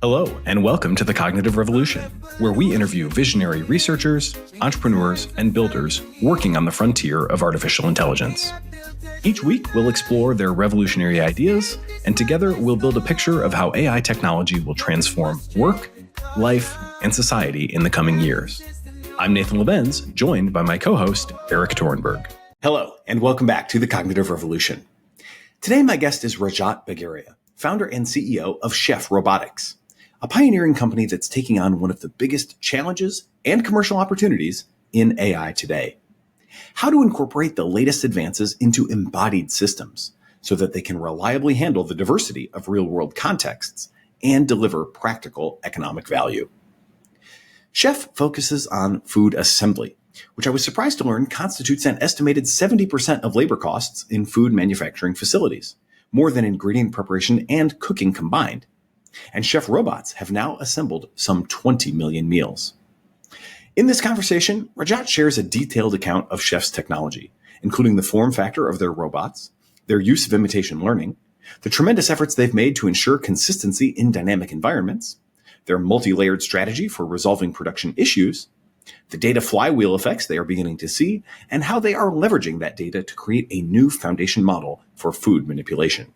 Hello, and welcome to the Cognitive Revolution, where we interview visionary researchers, entrepreneurs, and builders working on the frontier of artificial intelligence. Each week, we'll explore their revolutionary ideas, and together we'll build a picture of how AI technology will transform work, life, and society in the coming years. I'm Nathan Lebenz, joined by my co-host, Eric Torenberg. Hello, and welcome back to the Cognitive Revolution. Today, my guest is Rajat Bhageria, founder and CEO of Chef Robotics, a pioneering company that's taking on one of the biggest challenges and commercial opportunities in AI today. How to incorporate the latest advances into embodied systems so that they can reliably handle the diversity of real-world contexts and deliver practical economic value. Chef focuses on food assembly, which I was surprised to learn constitutes an estimated 70% of labor costs in food manufacturing facilities, more than ingredient preparation and cooking combined. And Chef robots have now assembled some 20 million meals. In this conversation, Rajat shares a detailed account of Chef's technology, including the form factor of their robots, their use of imitation learning, the tremendous efforts they've made to ensure consistency in dynamic environments, their multi-layered strategy for resolving production issues, the data flywheel effects they are beginning to see, and how they are leveraging that data to create a new foundation model for food manipulation.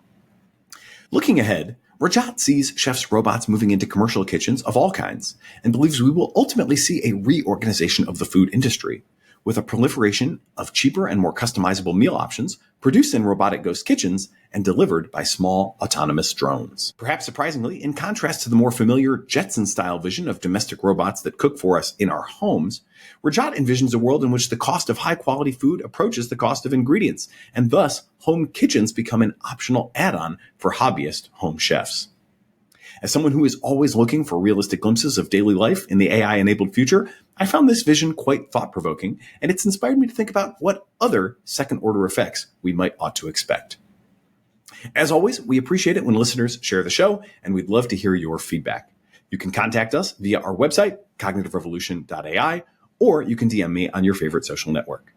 Looking ahead, Rajat sees Chef's robots moving into commercial kitchens of all kinds and believes we will ultimately see a reorganization of the food industry, with a proliferation of cheaper and more customizable meal options produced in robotic ghost kitchens and delivered by small autonomous drones. Perhaps surprisingly, in contrast to the more familiar Jetson-style vision of domestic robots that cook for us in our homes, Rajat envisions a world in which the cost of high-quality food approaches the cost of ingredients, and thus home kitchens become an optional add-on for hobbyist home chefs. As someone who is always looking for realistic glimpses of daily life in the AI-enabled future, I found this vision quite thought-provoking, and it's inspired me to think about what other second-order effects we might ought to expect. As always, we appreciate it when listeners share the show, and we'd love to hear your feedback. You can contact us via our website, cognitiverevolution.ai, or you can DM me on your favorite social network.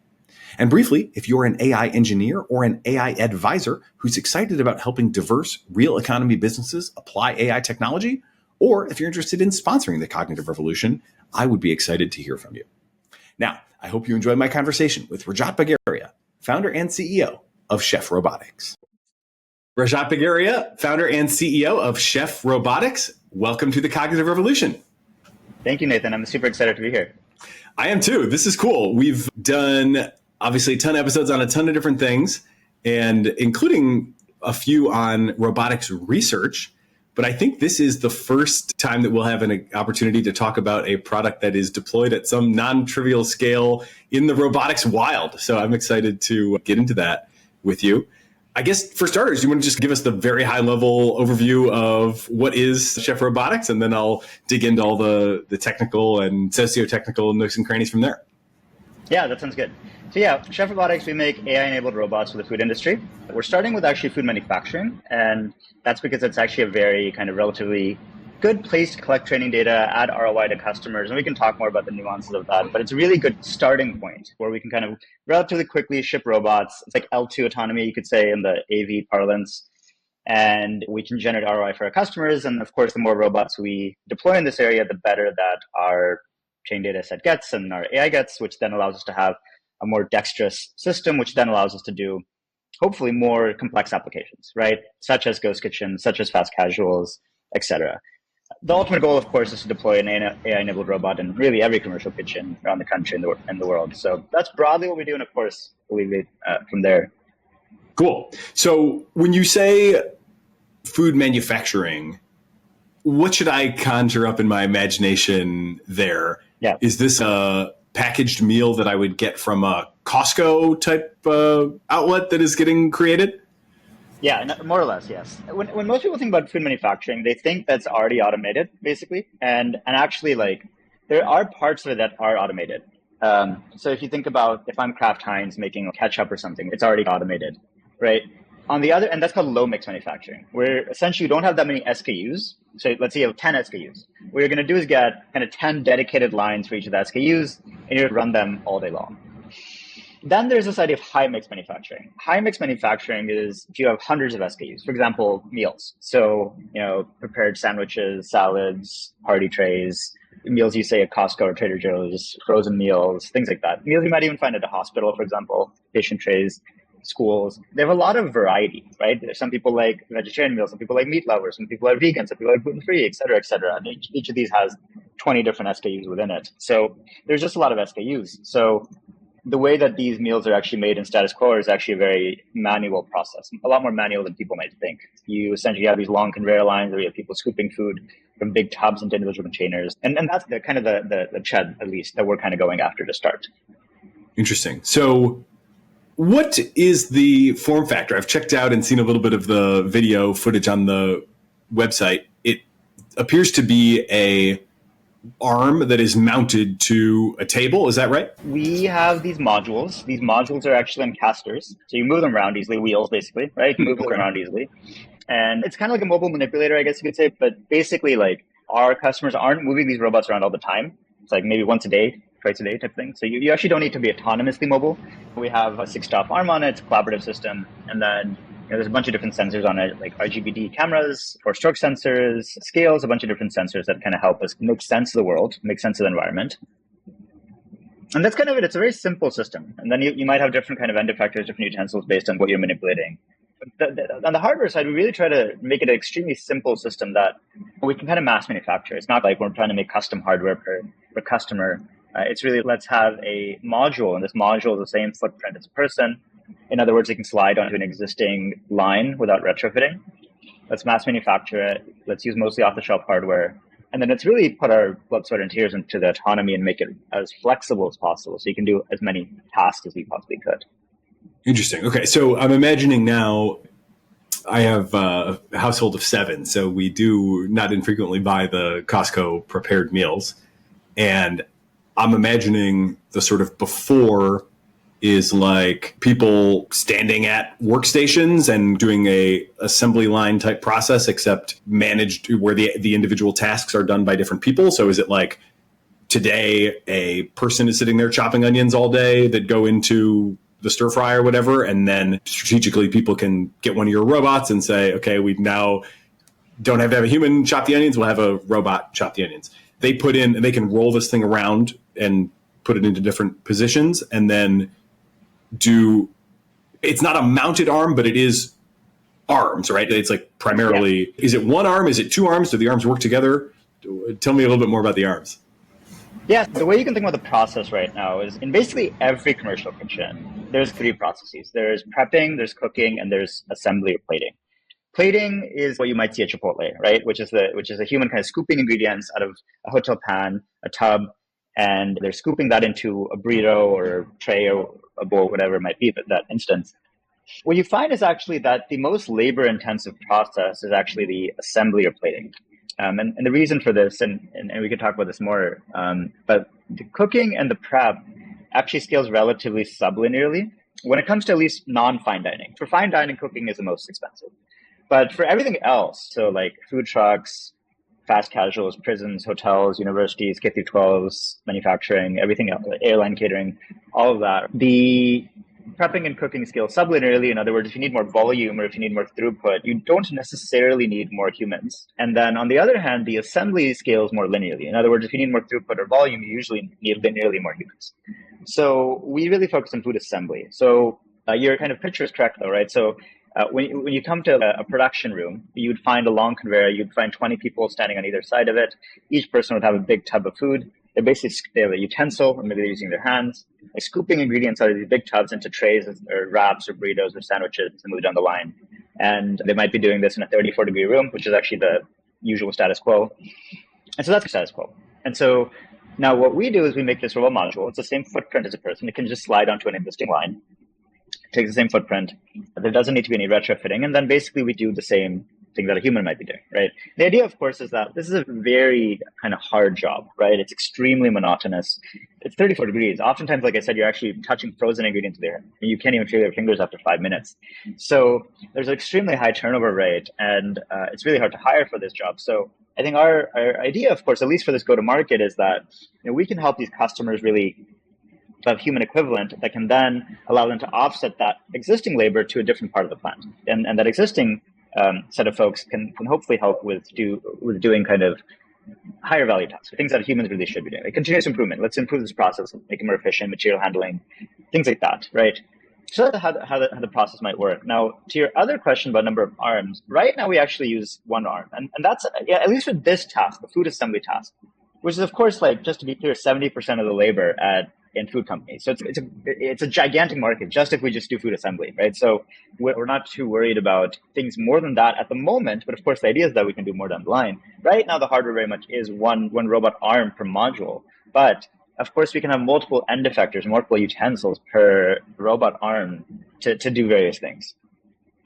And briefly, if you're an AI engineer or an AI advisor who's excited about helping diverse, real economy businesses apply AI technology, or if you're interested in sponsoring the Cognitive Revolution, I would be excited to hear from you. Now, I hope you enjoyed my conversation with Rajat Bhageria, founder and CEO of Chef Robotics. Rajat Bhageria, founder and CEO of Chef Robotics, welcome to the Cognitive Revolution. Thank you, Nathan. I'm super excited to be here. I am too. This is cool. We've done obviously a ton of episodes on a ton of different things, and including a few on robotics research. But I think this is the first time that we'll have an opportunity to talk about a product that is deployed at some non-trivial scale in the robotics wild. So I'm excited to get into that with you. I guess for starters, you want to just give us the very high level overview of what is Chef Robotics, and then I'll dig into all the technical and socio-technical nooks and crannies from there. Yeah, that sounds good. So yeah, Chef Robotics, we make AI-enabled robots for the food industry. We're starting with actually food manufacturing, and that's because it's actually a very kind of relatively good place to collect training data, add ROI to customers, and we can talk more about the nuances of that. But it's a really good starting point where we can kind of relatively quickly ship robots. It's like L2 autonomy, you could say, in the AV parlance. And we can generate ROI for our customers. And of course, the more robots we deploy in this area, the better that our train data set gets and our AI gets, which then allows us to have a more dexterous system, which then allows us to do hopefully more complex applications, right? Such as ghost kitchens, such as fast casuals, etc. The ultimate goal, of course, is to deploy an AI-enabled robot in really every commercial kitchen around the country and the world. So that's broadly what we do, and of course, we'll leave it from there. Cool. So when you say food manufacturing, what should I conjure up in my imagination there? Yeah. Is this a packaged meal that I would get from a Costco type outlet that is getting created? Yeah, more or less, yes. When most people think about food manufacturing, they think that's already automated, basically. And actually, like, there are parts of it that are automated. So if you think about, if I'm Kraft Heinz making ketchup or something, it's already automated, right? On the other, and that's called low mix manufacturing, where essentially you don't have that many SKUs. So let's say you have 10 SKUs. What you're going to do is get kind of 10 dedicated lines for each of the SKUs, and you run them all day long. Then there's this idea of high mix manufacturing. High mix manufacturing is if you have hundreds of SKUs, for example, meals. So, prepared sandwiches, salads, party trays, meals you say at Costco or Trader Joe's, frozen meals, things like that. Meals you might even find at a hospital, for example, patient trays, schools. They have a lot of variety, right? Some people like vegetarian meals, some people like meat lovers, some people are vegan, some people are gluten-free, et cetera, et cetera. And each of these has 20 different SKUs within it. So there's just a lot of SKUs. So the way that these meals are actually made in status quo is actually a very manual process, a lot more manual than people might think. You essentially have these long conveyor lines where you have people scooping food from big tubs into individual containers. And that's the kind of the ched, at least, that we're kind of going after to start. Interesting. So what is the form factor? I've checked out and seen a little bit of the video footage on the website. It appears to be a arm that is mounted to a table. Is that right? We have these modules. These modules are actually in casters. So you move them around easily, wheels basically, right? You move them around easily. And it's kind of like a mobile manipulator, I guess you could say. But basically, like, our customers aren't moving these robots around all the time. It's like maybe once a day, twice a day type thing. So you actually don't need to be autonomously mobile. We have a 6-stop arm on it. It's a collaborative system. And then there's a bunch of different sensors on it, like RGBD cameras, 4-stroke sensors, scales, a bunch of different sensors that kind of help us make sense of the world, make sense of the environment. And that's kind of it. It's a very simple system. And then you might have different kind of end effectors, different utensils based on what you're manipulating. On the hardware side, we really try to make it an extremely simple system that we can kind of mass manufacture. It's not like we're trying to make custom hardware per customer. It's really, let's have a module, and this module is the same footprint as a person. In other words, it can slide onto an existing line without retrofitting. Let's mass manufacture it. Let's use mostly off-the-shelf hardware. And then it's really put our blood, sweat, and tears into the autonomy and make it as flexible as possible so you can do as many tasks as you possibly could. Interesting. Okay, so I'm imagining now I have a household of 7, so we do not infrequently buy the Costco prepared meals. And I'm imagining the sort of before is like people standing at workstations and doing a assembly line type process, except managed where the individual tasks are done by different people. So is it like today a person is sitting there chopping onions all day that go into the stir fry or whatever, and then strategically people can get one of your robots and say, okay, we now don't have to have a human chop the onions, we'll have a robot chop the onions. They put in, and they can roll this thing around and put it into different positions, and then it's not a mounted arm, but it is arms, right? It's like primarily, Is it one arm? Is it 2 arms? Do the arms work together? Tell me a little bit more about the arms. Yeah, the way you can think about the process right now is in basically every commercial kitchen, there's 3 processes. There's prepping, there's cooking, and there's assembly or plating. Plating is what you might see at Chipotle, right? Which is a human kind of scooping ingredients out of a hotel pan, a tub, and they're scooping that into a burrito or a tray or a bowl, whatever it might be, that instance. What you find is actually that the most labor-intensive process is actually the assembly or plating. And the reason for this, and we can talk about this more, but the cooking and the prep actually scales relatively sublinearly when it comes to at least non-fine dining. For fine dining, cooking is the most expensive. But for everything else, so like food trucks, fast casuals, prisons, hotels, universities, K-12s, manufacturing, everything else, airline catering, all of that, the prepping and cooking scale sublinearly. In other words, if you need more volume or if you need more throughput, you don't necessarily need more humans. And then on the other hand, the assembly scales more linearly. In other words, if you need more throughput or volume, you usually need linearly more humans. So we really focus on food assembly. So your kind of picture is correct though, right? So when you come to a production room, you'd find a long conveyor. You'd find 20 people standing on either side of it. Each person would have a big tub of food. They have a utensil, or maybe they're using their hands. They're scooping ingredients out of these big tubs into trays or wraps or burritos or sandwiches and move down the line. And they might be doing this in a 34-degree room, which is actually the usual status quo. And so that's the status quo. And so now what we do is we make this robot module. It's the same footprint as a person. It can just slide onto an existing line. Takes the same footprint. There doesn't need to be any retrofitting. And then basically we do the same thing that a human might be doing, right? The idea, of course, is that this is a very kind of hard job, right? It's extremely monotonous. It's 34 degrees. Oftentimes, like I said, you're actually touching frozen ingredients there. You can't even feel your fingers after 5 minutes. So there's an extremely high turnover rate, and it's really hard to hire for this job. So I think our idea, of course, at least for this go-to-market, is that we can help these customers really of human equivalent that can then allow them to offset that existing labor to a different part of the plant. And that existing set of folks can hopefully help with doing kind of higher value tasks, things that humans really should be doing. Like continuous improvement. Let's improve this process, make it more efficient, material handling, things like that, right? So that's how the process might work. Now, to your other question about number of arms, right now we actually use one arm. And that's, at least for this task, the food assembly task, which is, of course, like, just to be clear, 70% of the labor in food companies. So it's a gigantic market just if we just do food assembly, right? So we're not too worried about things more than that at the moment. But of course, the idea is that we can do more down the line. Right now, the hardware very much is one robot arm per module. But of course, we can have multiple end effectors, multiple utensils per robot arm to do various things.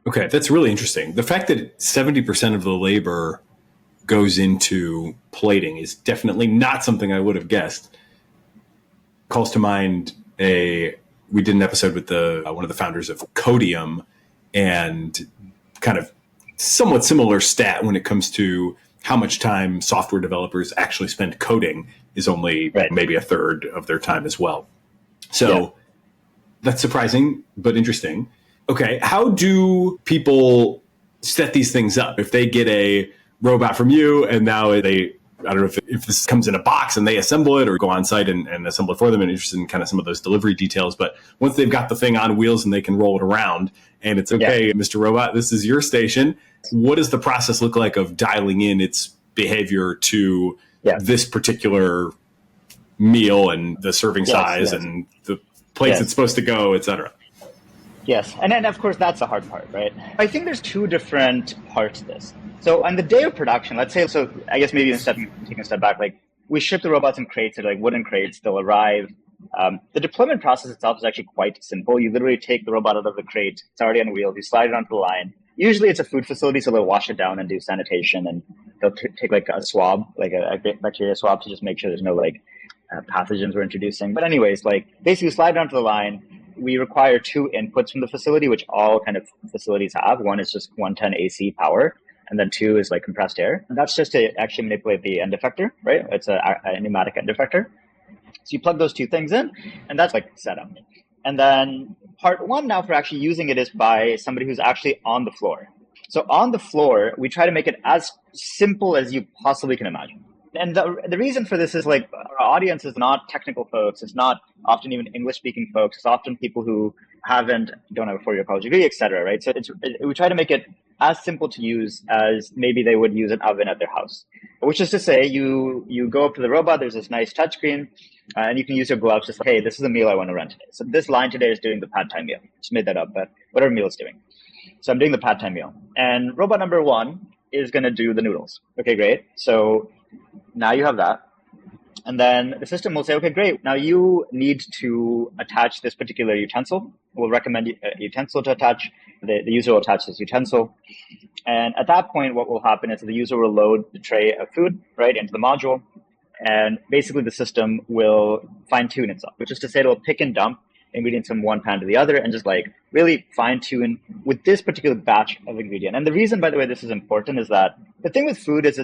Okay, that's really interesting. The fact that 70% of the labor goes into plating is definitely not something I would have guessed. Calls to mind we did an episode with one of the founders of Codium, and kind of somewhat similar stat when it comes to how much time software developers actually spend coding is only maybe a third of their time as well. So that's surprising, but interesting. Okay, how do people set these things up? If they get a robot from you and now I don't know if this comes in a box and they assemble it or go on site and assemble it for them, and interested in kind of some of those delivery details. But once they've got the thing on wheels and they can roll it around and it's okay, Mr. Robot, this is your station. What does the process look like of dialing in its behavior to this particular meal and the serving size and the place it's supposed to go, et cetera? Yes. And then, of course, that's the hard part, right? I think there's two different parts to this. So on the day of production, let's say, so I guess maybe taking a step back, like we ship the robots in crates, they're like wooden crates, they'll arrive. The deployment process itself is actually quite simple. You literally take the robot out of the crate, it's already on wheels, you slide it onto the line. Usually it's a food facility, so they'll wash it down and do sanitation, and they'll take like a swab, like a bacteria swab, to just make sure there's no pathogens we're introducing. But anyways, like basically slide it onto the line. We require two inputs from the facility, which all kind of facilities have. One is just 110 AC power, and then two is like compressed air. And that's just to actually manipulate the end effector, right? It's a pneumatic end effector. So you plug those two things in, and that's like setup. And then part one now for actually using it is by somebody who's actually on the floor. So on the floor, we try to make it as simple as you possibly can imagine. And the reason for this is, like, our audience is not technical folks. It's not often even English-speaking folks. It's often people who don't have a four-year college degree, et cetera, right? So we try to make it as simple to use as maybe they would use an oven at their house. Which is to say, you go up to the robot, there's this nice touchscreen, and you can use your gloves to say, hey, this is the meal I want to run today. So this line today is doing the pad thai meal. Just made that up, but whatever meal it's doing. So I'm doing the pad thai meal. And robot number one is going to do the noodles. Okay, great. So now you have that. And then the system will say, okay, great. Now you need to attach this particular utensil. We'll recommend a utensil to attach. The user will attach this utensil. And at that point, what will happen is the user will load the tray of food right into the module. And basically the system will fine tune itself, which is to say it will pick and dump ingredients from one pan to the other and just like really fine tune with this particular batch of ingredient. And the reason, by the way, this is important is that the thing with food is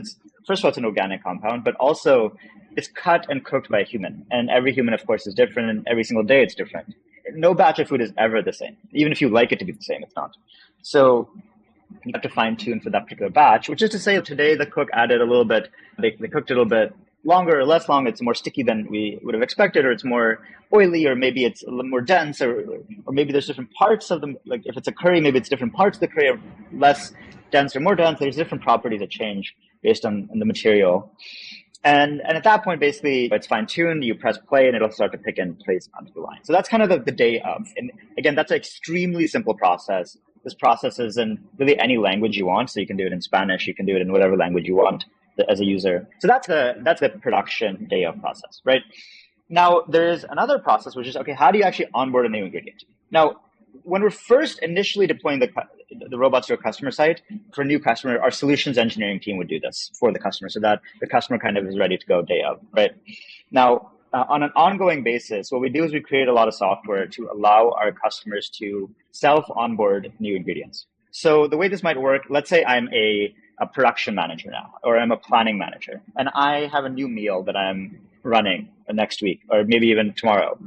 first of all, it's an organic compound, but also it's cut and cooked by a human. And every human, of course, is different, and every single day it's different. No batch of food is ever the same. Even if you like it to be the same, it's not. So you have to fine tune for that particular batch, which is to say today the cook added a little bit, they cooked it a little bit longer or less long, it's more sticky than we would have expected, or it's more oily, or maybe it's a little more dense, or maybe there's different parts of them. Like if it's a curry, maybe it's different parts of the curry are less dense or more dense. There's different properties that change based on the material. And at that point, basically, it's fine-tuned, you press play, and it'll start to pick and place onto the line. So that's kind of the day of. And again, that's an extremely simple process. This process is in really any language you want. So you can do it in Spanish, you can do it in whatever language you want as a user. So that's the production day of process, right? Now, there's another process, which is, okay, how do you actually onboard a new ingredient? Now, when we're first initially deploying the robots to a customer site, for a new customer, our solutions engineering team would do this for the customer so that the customer kind of is ready to go day of, right? Now, on an ongoing basis, what we do is we create a lot of software to allow our customers to self-onboard new ingredients. So the way this might work, let's say I'm a production manager now, or I'm a planning manager, and I have a new meal that I'm running next week, or maybe even tomorrow.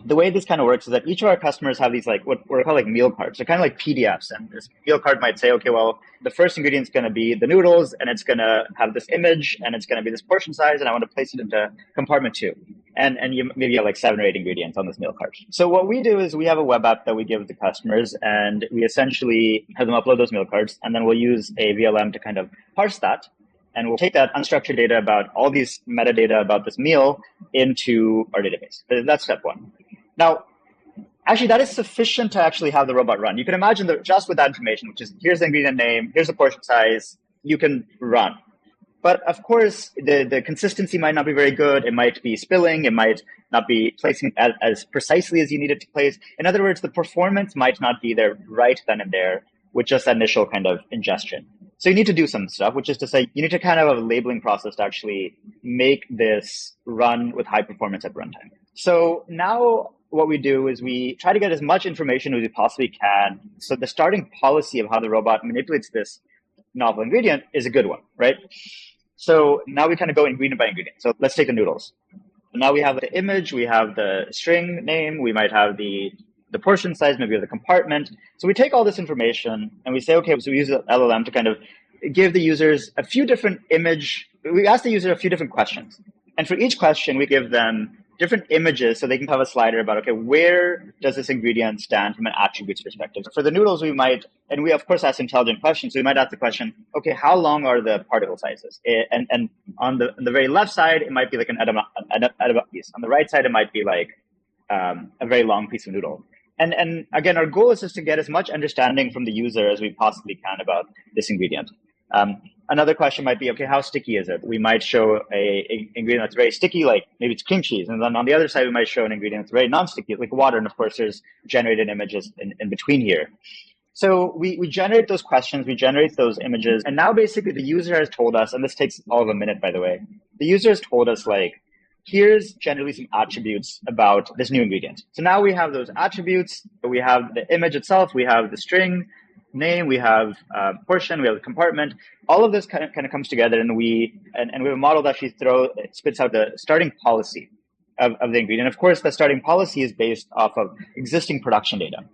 the way this kind of works is that each of our customers have these like what we're called like meal cards. They're kind of like PDFs. And this meal card might say, okay, well, the first ingredient is going to be the noodles, and it's going to have this image, and it's going to be this portion size, and I want to place it into compartment 2. And you maybe have like 7 or 8 ingredients on this meal card. So what we do is we have a web app that we give the customers, and we essentially have them upload those meal cards, and then we'll use a VLM to kind of parse that. And we'll take that unstructured data about all these metadata about this meal into our database. That's step 1. Now, actually, that is sufficient to actually have the robot run. You can imagine that just with that information, which is here's the ingredient name, here's the portion size, you can run. But of course, the consistency might not be very good. It might be spilling. It might not be placing as precisely as you need it to place. In other words, the performance might not be there right then and there with just that initial kind of ingestion. So you need to do some stuff, which is to say you need to kind of have a labeling process to actually make this run with high performance at runtime. So now what we do is we try to get as much information as we possibly can. So the starting policy of how the robot manipulates this novel ingredient is a good one, right? So now we kind of go ingredient by ingredient. So let's take the noodles. Now we have the image, we have the string name, we might have the portion size, maybe of the compartment. So we take all this information and we say, okay, so we use the LLM to kind of give the users a few different we ask the user a few different questions. And for each question, we give them different images so they can have a slider about, okay, where does this ingredient stand from an attributes perspective? For the noodles, we of course ask intelligent questions. So we might ask the question, okay, how long are the particle sizes? And on the very left side, it might be like an edible piece. On the right side, it might be like a very long piece of noodle. And again, our goal is just to get as much understanding from the user as we possibly can about this ingredient. Another question might be, okay, how sticky is it? We might show a ingredient that's very sticky, like maybe it's cream cheese. And then on the other side, we might show an ingredient that's very non-sticky, like water. And of course, there's generated images in between here. So we generate those questions, we generate those images. And now basically the user has told us, and this takes all of a minute, by the way, the user has told us like, here's generally some attributes about this new ingredient. So now we have those attributes. We have the image itself. We have the string name. We have portion. We have the compartment. All of this kind of comes together, and we have a model that actually spits out the starting policy of the ingredient. Of course, the starting policy is based off of existing production data.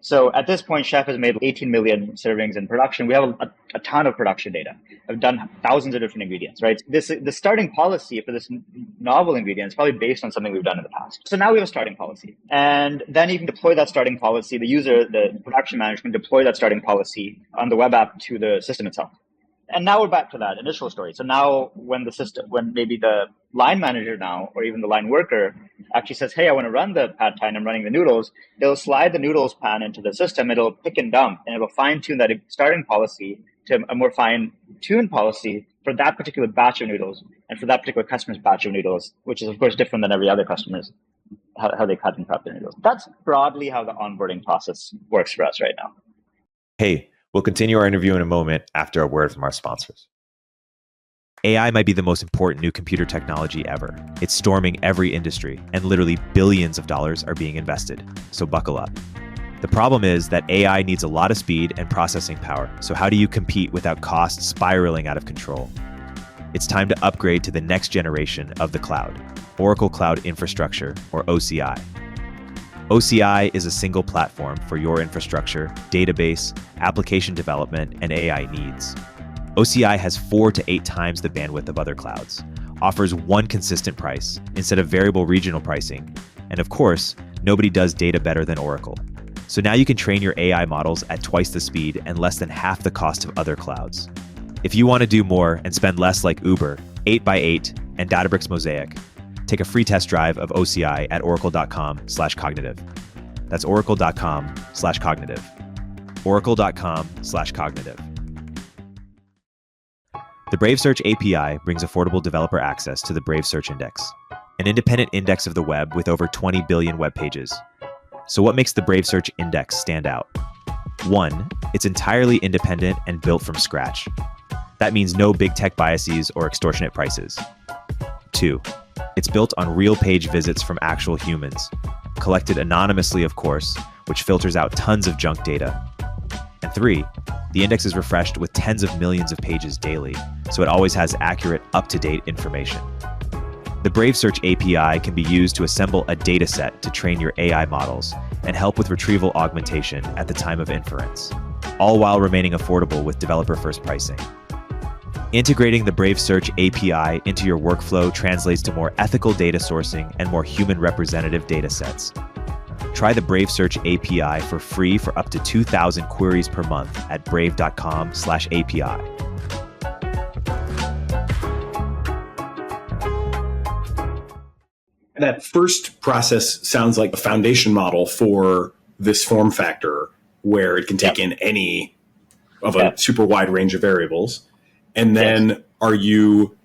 So at this point, Chef has made 18 million servings in production. We have a ton of production data. I've done thousands of different ingredients, right? The starting policy for this novel ingredient is probably based on something we've done in the past. So now we have a starting policy. And then you can deploy that starting policy. The user, the production manager, can deploy that starting policy on the web app to the system itself. And now we're back to that initial story. So now when maybe the line manager now, or even the line worker actually says, hey, I want to run the pad thai and I'm running the noodles, they'll slide the noodles pan into the system. It'll pick and dump, and it'll fine tune that starting policy to a more fine tuned policy for that particular batch of noodles and for that particular customer's batch of noodles, which is of course different than every other customer's, how they cut and prep their noodles. That's broadly how the onboarding process works for us right now. Hey, we'll continue our interview in a moment after a word from our sponsors. AI might be the most important new computer technology ever. It's storming every industry, and literally billions of dollars are being invested. So buckle up. The problem is that AI needs a lot of speed and processing power. So how do you compete without costs spiraling out of control? It's time to upgrade to the next generation of the cloud, Oracle Cloud Infrastructure, or OCI. OCI is a single platform for your infrastructure, database, application development, and AI needs. OCI has 4 to 8 times the bandwidth of other clouds, offers one consistent price instead of variable regional pricing, and of course, nobody does data better than Oracle. So now you can train your AI models at twice the speed and less than half the cost of other clouds. If you want to do more and spend less like Uber, 8x8, and Databricks Mosaic, take a free test drive of OCI at oracle.com/cognitive. That's oracle.com/cognitive. Oracle.com/cognitive. The Brave Search API brings affordable developer access to the Brave Search Index, an independent index of the web with over 20 billion web pages. So what makes the Brave Search Index stand out? 1, it's entirely independent and built from scratch. That means no big tech biases or extortionate prices. 2, it's built on real page visits from actual humans, collected anonymously, of course, which filters out tons of junk data. And 3, the index is refreshed with tens of millions of pages daily, so it always has accurate, up-to-date information. The Brave Search API can be used to assemble a data set to train your AI models and help with retrieval augmentation at the time of inference, all while remaining affordable with developer-first pricing. Integrating the Brave Search API into your workflow translates to more ethical data sourcing and more human representative data sets. Try the Brave Search API for free for up to 2,000 queries per month at brave.com/API. That first process sounds like a foundation model for this form factor where it can take in any of a super wide range of variables. And then are you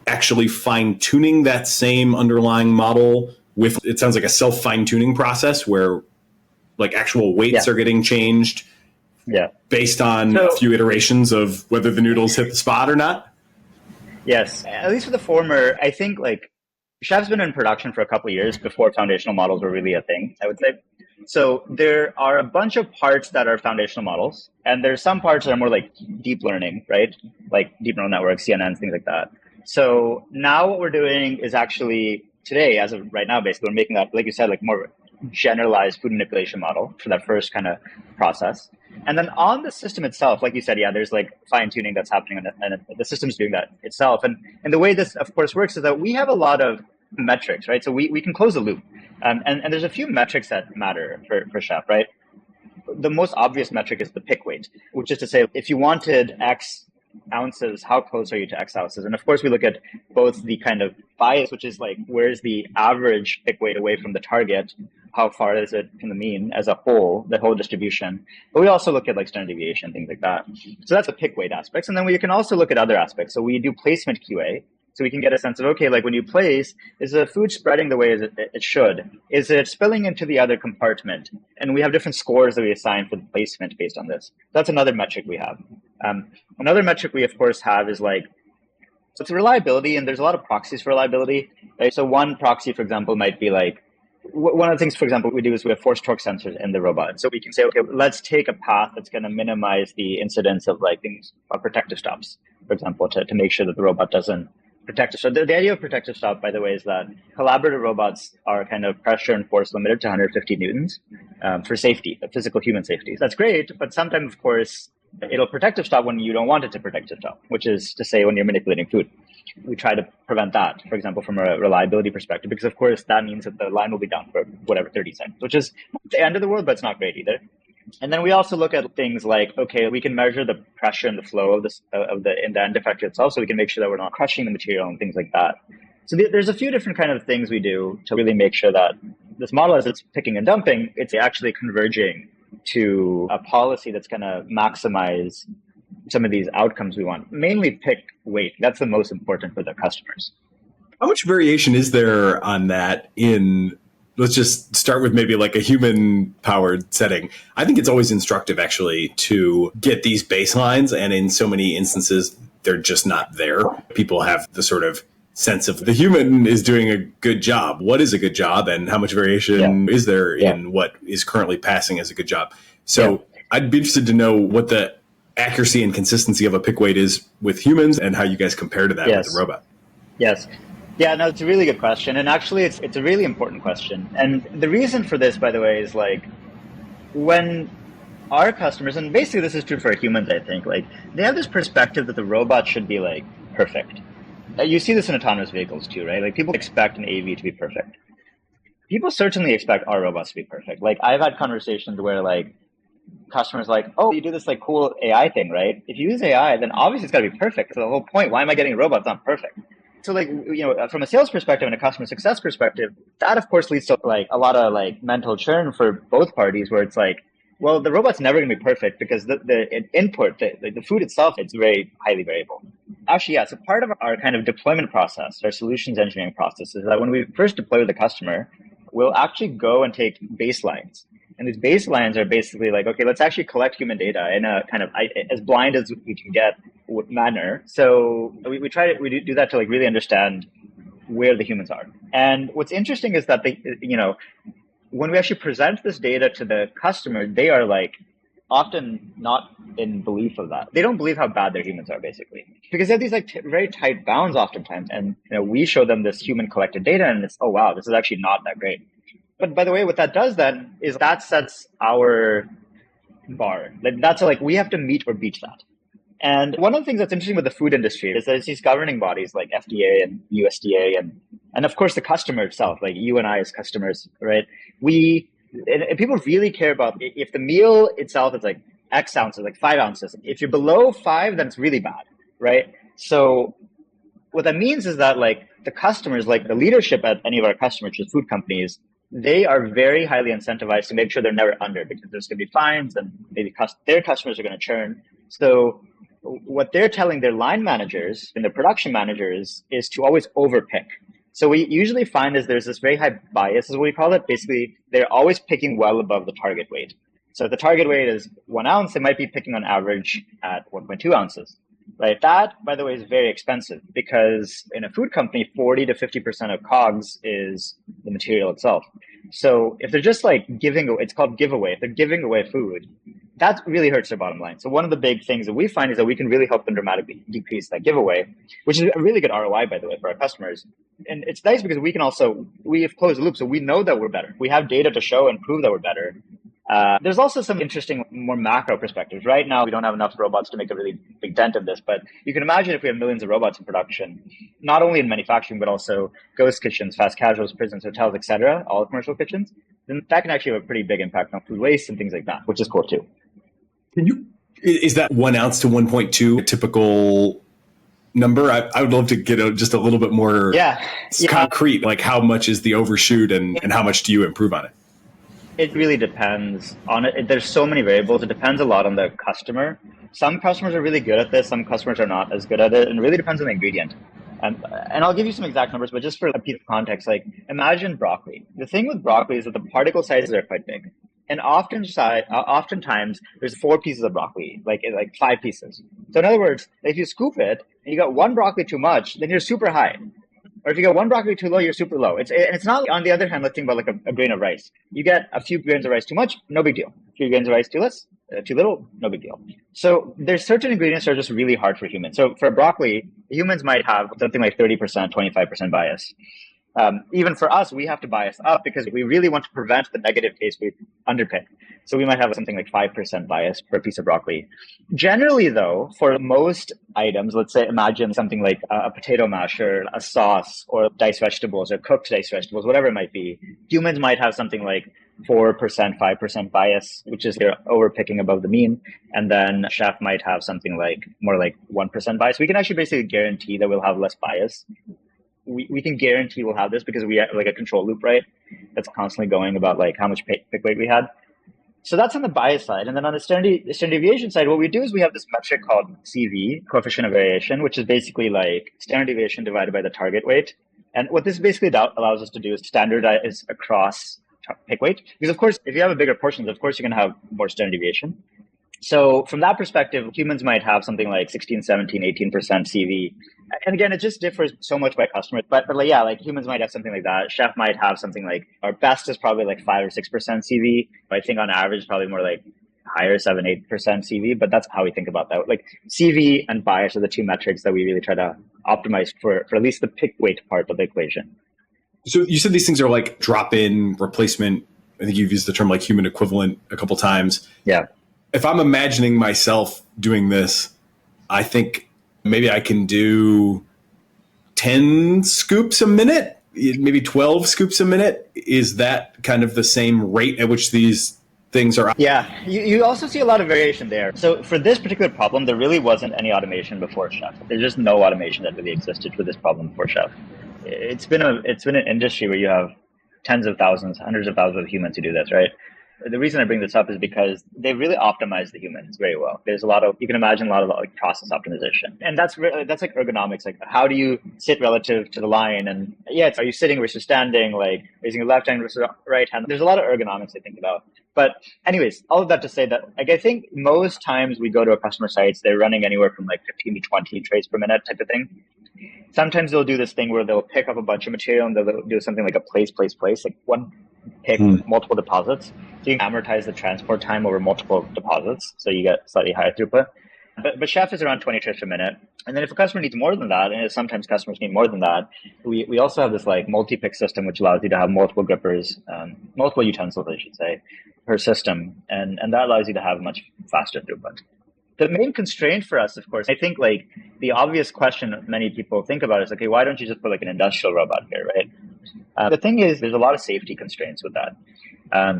actually fine-tuning that same underlying model with, it sounds like a self-fine-tuning process where like actual weights are getting changed based on a few iterations of whether the noodles hit the spot or not? Yes, at least for the former, I think like Chef's been in production for a couple of years before foundational models were really a thing, I would say. So there are a bunch of parts that are foundational models, and there's some parts that are more like deep learning, right? Like deep neural networks, CNNs, things like that. So now what we're doing is actually today, as of right now, basically, we're making that, like you said, like more generalized food manipulation model for that first kind of process. And then on the system itself, like you said, there's like fine tuning that's happening on it, and the system's doing that itself. And the way this, of course, works is that we have a lot of metrics, right? So we can close the loop. And there's a few metrics that matter for Chef, right? The most obvious metric is the pick weight, which is to say, if you wanted X ounces, how close are you to X ounces? And of course, we look at both the kind of bias, which is like, where's the average pick weight away from the target? How far is it from the mean as a whole, the whole distribution? But we also look at like standard deviation, things like that. So that's the pick weight aspects. And then we can also look at other aspects. So we do placement QA. So we can get a sense of, okay, like when you place, is the food spreading the way it should? Is it spilling into the other compartment? And we have different scores that we assign for the placement based on this. That's another metric we have. Another metric we, of course, have is like, so it's reliability, and there's a lot of proxies for reliability. Right? So one proxy, for example, might be like, one of the things, for example, we do is we have force torque sensors in the robot. So we can say, okay, let's take a path that's going to minimize the incidence of like things, protective stops, for example, to make sure that the robot doesn't protective. So the idea of protective stop, by the way, is that collaborative robots are kind of pressure and force limited to 150 newtons for safety, physical human safety. That's great, but sometimes, of course, it'll protective stop when you don't want it to protective stop, which is to say when you're manipulating food. We try to prevent that, for example, from a reliability perspective, because of course that means that the line will be down for whatever 30 seconds, which is the end of the world, but it's not great either. And then we also look at things like, okay, we can measure the pressure and the flow of the end effector itself, so we can make sure that we're not crushing the material and things like that. So there's a few different kind of things we do to really make sure that this model, as it's picking and dumping, it's actually converging to a policy that's going to maximize some of these outcomes we want. Mainly pick weight. That's the most important for the customers. How much variation is there on that in, let's just start with maybe like a human powered setting? I think it's always instructive actually to get these baselines, and in so many instances, they're just not there. People have the sort of sense of the human is doing a good job. What is a good job, and how much variation is there in what is currently passing as a good job? So I'd be interested to know what the accuracy and consistency of a pick weight is with humans and how you guys compare to that with the robot. Yes. Yeah, no, it's a really good question. And actually, it's a really important question. And the reason for this, by the way, is like when our customers, and basically this is true for humans, I think, like they have this perspective that the robot should be like perfect. You see this in autonomous vehicles too, right? Like people expect an AV to be perfect. People certainly expect our robots to be perfect. Like I've had conversations where like customers like, oh, you do this like cool AI thing, right? If you use AI, then obviously it's got to be perfect. So the whole point, why am I getting a robot that's not perfect? So like, from a sales perspective and a customer success perspective, that of course leads to like a lot of like mental churn for both parties, where it's like, well, the robot's never going to be perfect because the input, the food itself, it's very highly variable. Actually, so part of our kind of deployment process, our solutions engineering process, is that when we first deploy with the customer, we'll actually go and take baselines. And these baselines are basically like, okay, let's actually collect human data in a kind of as blind as we can get manner. So we do that to like really understand where the humans are. And what's interesting is that when we actually present this data to the customer, they are like often not in belief of that. They don't believe how bad their humans are, basically, because they have these like very tight bounds oftentimes. And we show them this human collected data, and it's, oh wow, this is actually not that great. But by the way, what that does then is that sets our bar. Like that's like we have to meet or beat that. And one of the things that's interesting with the food industry is that it's these governing bodies like FDA and USDA and of course the customer itself, like you and I as customers, right? And people really care about if the meal itself is like X ounces, like 5 ounces. If you're below 5, then it's really bad, right? So what that means is that like the customers, like the leadership at any of our customers, which is food companies, they are very highly incentivized to make sure they're never under, because there's going to be fines and maybe their customers are going to churn. So what they're telling their line managers and their production managers is to always overpick. So we usually find is there's this very high bias, is what we call it. Basically, they're always picking well above the target weight. So if the target weight is 1 ounce, they might be picking on average at 1.2 ounces. Right. That, by the way, is very expensive because in a food company, 40 to 50% of COGS is the material itself. So if they're just like it's called giveaway. If they're giving away food, that really hurts their bottom line. So one of the big things that we find is that we can really help them dramatically decrease that giveaway, which is a really good ROI, by the way, for our customers. And it's nice because we have closed the loop. So we know that we're better. We have data to show and prove that we're better. There's also some interesting, more macro perspectives. Right now, we don't have enough robots to make a really big dent in this, but you can imagine if we have millions of robots in production, not only in manufacturing, but also ghost kitchens, fast casuals, prisons, hotels, etc., all commercial kitchens, then that can actually have a pretty big impact on food waste and things like that, which is cool too. Is that 1 ounce to 1.2 a typical number? I would love to get just a little bit more concrete, like how much is the overshoot and how much do you improve on it? It really depends on it. There's so many variables. It depends a lot on the customer. Some customers are really good at this. Some customers are not as good at it. And it really depends on the ingredient. And I'll give you some exact numbers, but just for a piece of context, like imagine broccoli. The thing with broccoli is that the particle sizes are quite big. And oftentimes there's 4 pieces of broccoli, like 5 pieces. So in other words, if you scoop it and you got 1 broccoli too much, then you're super high. Or if you get 1 broccoli too low, you're super low. It's not, on the other hand, let's think about like a grain of rice. You get a few grains of rice too much, no big deal. A few grains of rice too little, no big deal. So there's certain ingredients that are just really hard for humans. So for broccoli, humans might have something like 30%, 25% bias. Even for us, we have to bias up because we really want to prevent the negative taste we underpick. So we might have something like 5% bias per piece of broccoli. Generally, though, for most items, let's say imagine something like a potato masher, a sauce, or diced vegetables, or cooked diced vegetables, whatever it might be, humans might have something like 4%, 5% bias, which is they're overpicking above the mean. And then chef might have something like more like 1% bias. We can actually basically guarantee that we'll have less bias. We can guarantee we'll have this because we have like a control loop, right? That's constantly going about like how much pick weight we had. So that's on the bias side. And then on the standard deviation side, what we do is we have this metric called CV, coefficient of variation, which is basically like standard deviation divided by the target weight. And what this basically allows us to do is standardize across pick weight. Because of course, if you have a bigger portion, of course, you're going to have more standard deviation. So from that perspective, humans might have something like 16, 17, 18% CV. And again, it just differs so much by customer. But yeah, like humans might have something like that. Chef might have something like, our best is probably like 5 or 6% CV. I think on average, probably more like higher 7, 8% CV. But that's how we think about that. Like CV and bias are the 2 metrics that we really try to optimize for at least the pick weight part of the equation. So you said these things are like drop-in replacement. I think you've used the term like human equivalent a couple times. Yeah. If I'm imagining myself doing this, I think maybe I can do 10 scoops a minute, maybe 12 scoops a minute. Is that kind of the same rate at which these things are? Yeah, you also see a lot of variation there. So for this particular problem, there really wasn't any automation before Chef. There's just no automation that really existed for this problem before Chef. It's been an industry where you have tens of thousands, hundreds of thousands of humans who do this, right? The reason I bring this up is because they really optimize the humans very well. There's you can imagine a lot of like process optimization. And that's like ergonomics. Like how do you sit relative to the line? And are you sitting versus standing, like raising your left hand versus right hand? There's a lot of ergonomics I think about. But anyways, all of that to say that like I think most times we go to a customer sites, they're running anywhere from like 15 to 20 trays per minute type of thing. Sometimes they'll do this thing where they'll pick up a bunch of material and they'll do something like a place, like one pick, multiple deposits. So you can amortize the transport time over multiple deposits, so you get slightly higher throughput. But Chef is around 20 trips a minute. And then if a customer needs more than that, and sometimes customers need more than that, we also have this like multi-pick system, which allows you to have multiple grippers, multiple utensils, I should say, per system. And that allows you to have much faster throughput. The main constraint for us, of course, I think like the obvious question many people think about is, okay, why don't you just put like an industrial robot here, right? The thing is, there's a lot of safety constraints with that.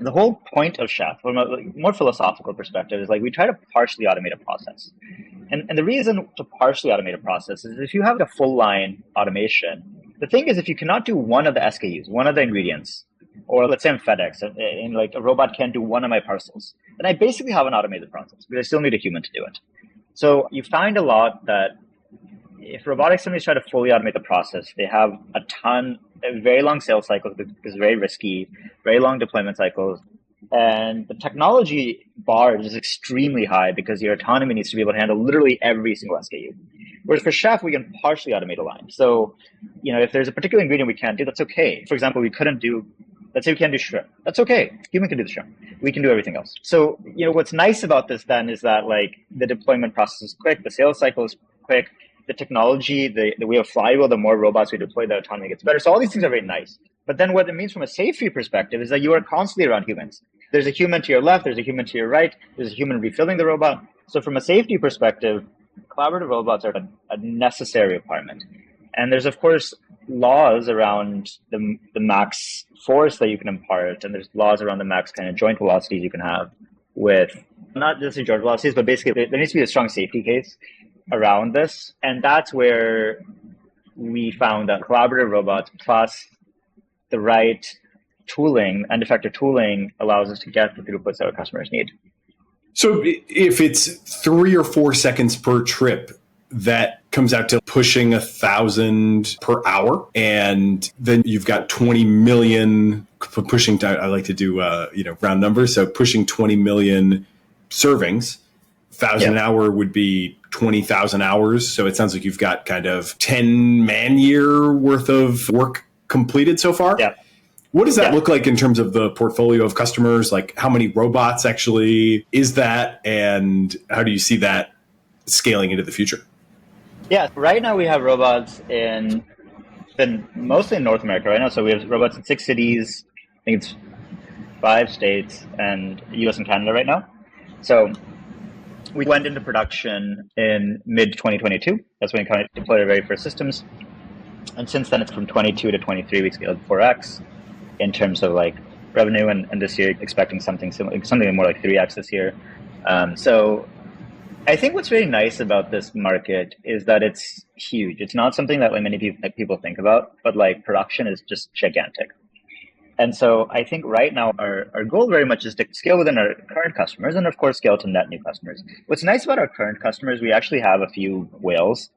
The whole point of Chef, from a more philosophical perspective, is like we try to partially automate a process. And the reason to partially automate a process is if you have a full line automation, the thing is if you cannot do one of the SKUs, one of the ingredients, or let's say I'm FedEx, and like a robot can't do one of my parcels, then I basically have an automated process, but I still need a human to do it. So you find a lot that if robotics companies try to fully automate the process, they have very long sales cycles because it's very risky, very long deployment cycles. And the technology bar is extremely high because your autonomy needs to be able to handle literally every single SKU. Whereas for Chef, we can partially automate a line. So, if there's a particular ingredient we can't do, that's okay. For example, let's say we can't do shrimp. That's okay. Human can do the shrimp. We can do everything else. So, what's nice about this then is that like the deployment process is quick, the sales cycle is quick, the technology, we have flywheel, the more robots we deploy, the autonomy gets better. So all these things are very nice. But then what it means from a safety perspective is that you are constantly around humans. There's a human to your left, there's a human to your right, there's a human refilling the robot. So from a safety perspective, collaborative robots are a necessary requirement. And there's, of course, laws around the max force that you can impart, and there's laws around the max kind of joint velocities you can have with, not just the joint velocities, but basically there needs to be a strong safety case around this. And that's where we found that collaborative robots plus the right tooling and effective tooling allows us to get the throughputs that our customers need. So if it's 3 or 4 seconds per trip, that comes out to pushing 1,000 per hour. And then you've got 20 million pushing, I like to do, round numbers. So pushing 20 million servings, 1,000 an hour would be 20,000 hours. So it sounds like you've got kind of 10 man-year worth of work completed so far. Yeah. What does that look like in terms of the portfolio of customers? Like how many robots actually is that? And how do you see that scaling into the future? Yeah, right now we have robots mostly in North America right now. So we have robots in 6 cities, I think it's 5 states, and US and Canada right now. So we went into production in mid-2022. That's when we kind of deployed our very first systems. And since then, it's from 22 to 23, we scaled 4x in terms of like revenue. And this year, expecting something similar, something more like 3x this year. So I think what's really nice about this market is that it's huge. It's not something that like many people think about, but like production is just gigantic. And so I think right now our goal very much is to scale within our current customers and of course scale to net new customers. What's nice about our current customers, we actually have a few whales.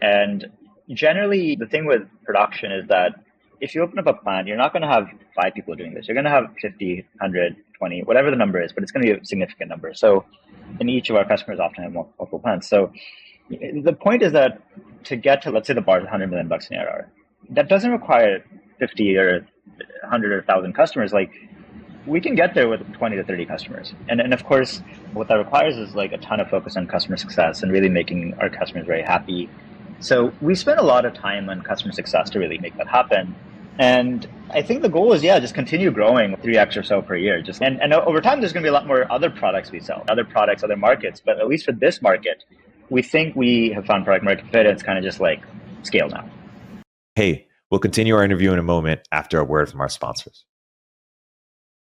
And generally the thing with production is that if you open up a plant, you're not going to have 5 people doing this. You're going to have 50, 100, 20, whatever the number is, but it's going to be a significant number. So and each of our customers often have multiple plants. So the point is that to get to, let's say the bar is $100 million in ARR, that doesn't require 50 or 100 or 1,000 customers. Like we can get there with 20 to 30 customers. And of course, what that requires is like a ton of focus on customer success and really making our customers very happy. So we spend a lot of time on customer success to really make that happen. And I think the goal is, just continue growing 3x or so per year. And over time, there's going to be a lot more other products we sell, other products, other markets. But at least for this market, we think we have found product market fit. And it's kind of just like scale now. Hey, we'll continue our interview in a moment after a word from our sponsors.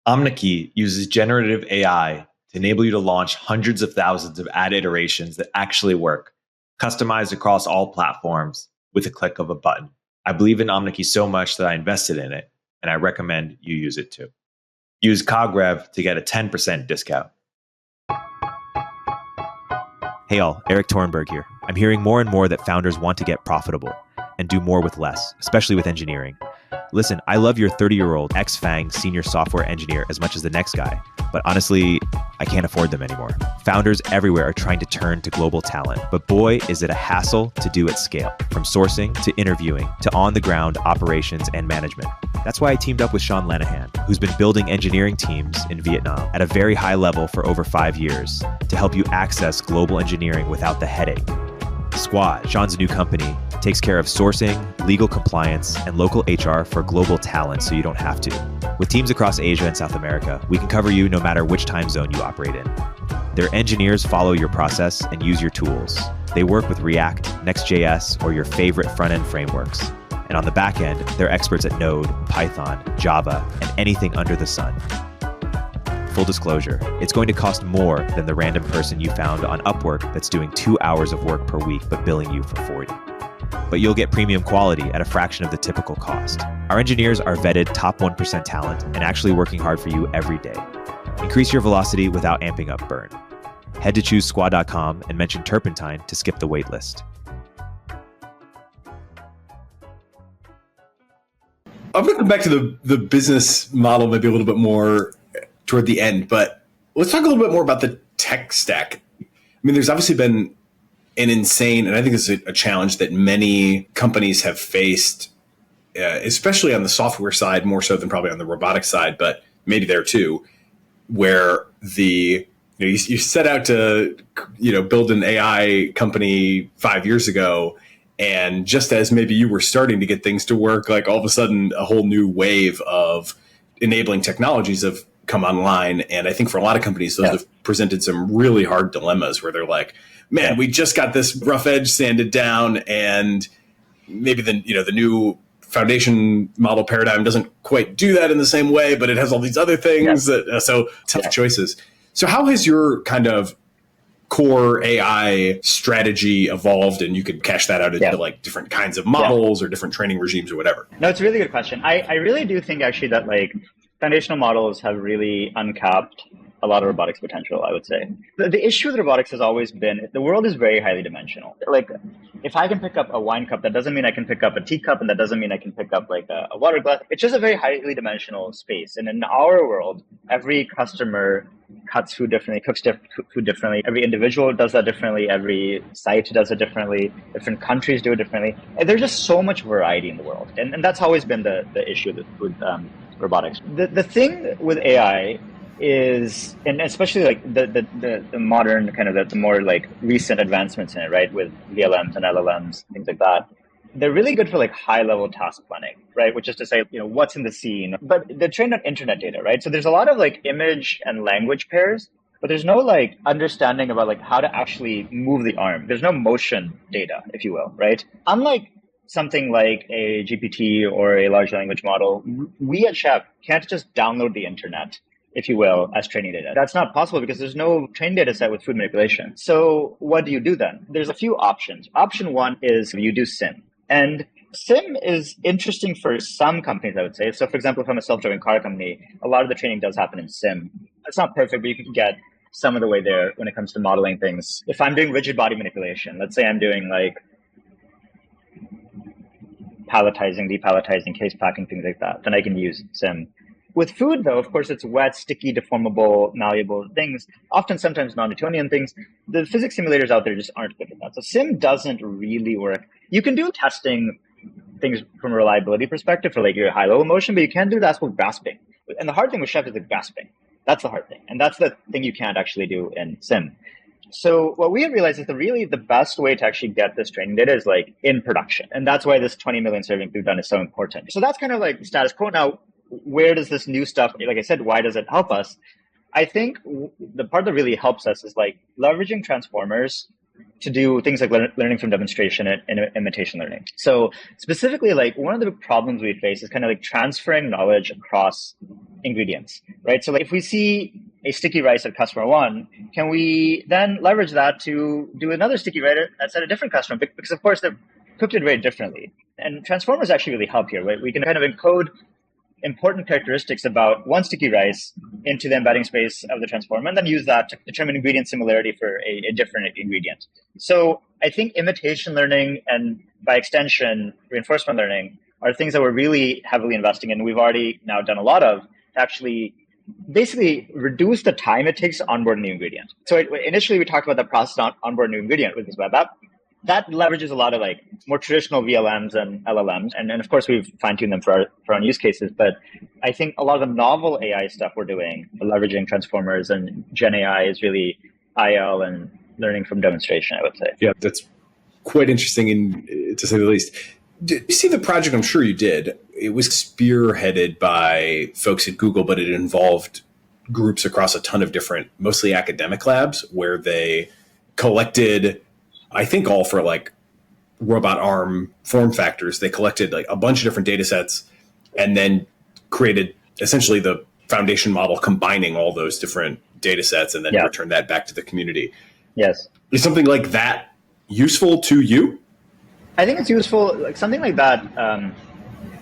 Omneky uses generative AI to enable you to launch hundreds of thousands of ad iterations that actually work, customized across all platforms with a click of a button. I believe in Omneky so much that I invested in it, and I recommend you use it too. Use CogRev to get a 10% discount. Hey all, Eric Torenberg here. I'm hearing more and more that founders want to get profitable and do more with less, especially with engineering. Listen, I love your 30-year-old ex-FANG senior software engineer as much as the next guy, but honestly, I can't afford them anymore. Founders everywhere are trying to turn to global talent, but boy, is it a hassle to do at scale, from sourcing to interviewing to on-the-ground operations and management. That's why I teamed up with Sean Lanahan, who's been building engineering teams in Vietnam at a very high level for over 5 years to help you access global engineering without the headache. Squad, Sean's new company, takes care of sourcing, legal compliance, and local HR for global talent so you don't have to. With teams across Asia and South America, we can cover you no matter which time zone you operate in. Their engineers follow your process and use your tools. They work with React, Next.js, or your favorite front-end frameworks. And on the back end, they're experts at Node, Python, Java, and anything under the sun. Full disclosure, it's going to cost more than the random person you found on Upwork that's doing 2 hours of work per week but billing you for 40. But you'll get premium quality at a fraction of the typical cost. Our engineers are vetted top 1% talent and actually working hard for you every day. Increase your velocity without amping up burn. Head to choosesquad.com and mention Turpentine to skip the wait list. I'm going to come back to the business model maybe a little bit more toward the end, but let's talk a little bit more about the tech stack. I mean, there's obviously been an insane, and I think this is a challenge that many companies have faced, especially on the software side, more so than probably on the robotics side, but maybe there too, where you set out to build an AI company 5 years ago, and just as maybe you were starting to get things to work, like all of a sudden a whole new wave of enabling technologies have come online. And I think for a lot of companies, those have presented some really hard dilemmas where they're like, man, we just got this rough edge sanded down, and maybe the new foundation model paradigm doesn't quite do that in the same way, but it has all these other things so tough choices. So how has your kind of core AI strategy evolved, and you could cash that out into like different kinds of models or different training regimes or whatever? No, it's a really good question. I really do think actually that like foundational models have really uncapped a lot of robotics potential, I would say. The issue with robotics has always been the world is very highly dimensional. Like, if I can pick up a wine cup, that doesn't mean I can pick up a teacup, and that doesn't mean I can pick up like a water glass. It's just a very highly dimensional space. And in our world, every customer cuts food differently, cooks food differently. Every individual does that differently. Every site does it differently. Different countries do it differently. And there's just so much variety in the world. And that's always been the issue with robotics. The thing with AI is, and especially like the modern kind of the more like recent advancements in it, right, with VLMs and LLMs, things like that, they're really good for like high level task planning, right, which is to say, what's in the scene, but they're trained on internet data, right? So there's a lot of like image and language pairs, but there's no like understanding about like how to actually move the arm. There's no motion data, if you will, right? Unlike something like a GPT or a large language model, we at Chef can't just download the internet, if you will, as training data. That's not possible because there's no training data set with food manipulation. So what do you do then? There's a few options. Option one is you do SIM. And SIM is interesting for some companies, I would say. So for example, if I'm a self-driving car company, a lot of the training does happen in SIM. It's not perfect, but you can get some of the way there when it comes to modeling things. If I'm doing rigid body manipulation, let's say I'm doing like palletizing, depalletizing, case packing, things like that, then I can use SIM. With food, though, of course, it's wet, sticky, deformable, malleable things, often sometimes non-Newtonian things. The physics simulators out there just aren't good at that. So SIM doesn't really work. You can do testing things from a reliability perspective for like your high-level motion, but you can't do that with grasping. And the hard thing with Chef is the grasping. That's the hard thing. And that's the thing you can't actually do in SIM. So what we have realized is the best way to actually get this training data is like in production. And that's why this 20 million servings we've done is so important. So that's kind of like status quo. Now, where does this new stuff, like I said, why does it help us? I think the part that really helps us is like leveraging transformers to do things like learning from demonstration and imitation learning. So specifically, like one of the problems we face is kind of like transferring knowledge across ingredients, right? So like if we see a sticky rice at customer one, can we then leverage that to do another sticky rice that's at a different customer? Because of course they're cooked it very differently. And transformers actually really help here, right? We can kind of encode important characteristics about one sticky rice into the embedding space of the transformer, and then use that to determine ingredient similarity for a different ingredient. So I think imitation learning and by extension, reinforcement learning are things that we're really heavily investing in. We've already now done a lot of to actually basically reduce the time it takes to onboard a new ingredient. So initially we talked about the process on onboard a new ingredient with this web app. That leverages a lot of like more traditional VLMs and LLMs. And of course, we've fine-tuned them for our own use cases. But I think a lot of the novel AI stuff we're doing, leveraging transformers and Gen AI, is really IL and learning from demonstration, I would say. Yeah, that's quite interesting, to say the least. Did you see the project? I'm sure you did. It was spearheaded by folks at Google, but it involved groups across a ton of different, mostly academic labs, where they collected, I think all for like robot arm form factors. They collected like a bunch of different data sets and then created essentially the foundation model combining all those different data sets and then return that back to the community. Yes. Is something like that useful to you? I think it's useful, like something like that.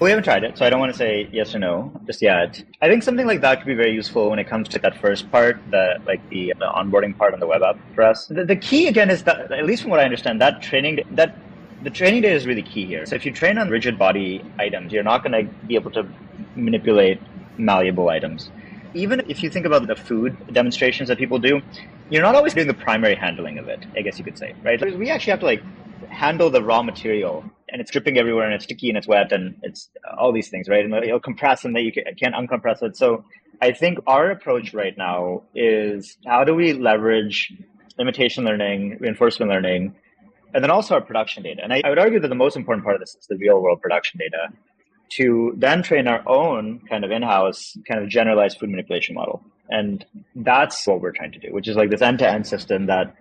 We haven't tried it, so I don't want to say yes or no just yet. I think something like that could be very useful when it comes to that first part, the onboarding part on the web app for us. The key again is that, at least from what I understand, the training data is really key here. So if you train on rigid body items, you're not going to be able to manipulate malleable items. Even if you think about the food demonstrations that people do, you're not always doing the primary handling of it, I guess you could say, right? We actually have to like handle the raw material, and it's dripping everywhere and it's sticky and it's wet and it's all these things, right? And it'll compress and then you can't uncompress it. So I think our approach right now is, how do we leverage imitation learning, reinforcement learning, and then also our production data? And I would argue that the most important part of this is the real world production data, to then train our own kind of in-house kind of generalized food manipulation model. And that's what we're trying to do, which is like this end-to-end system that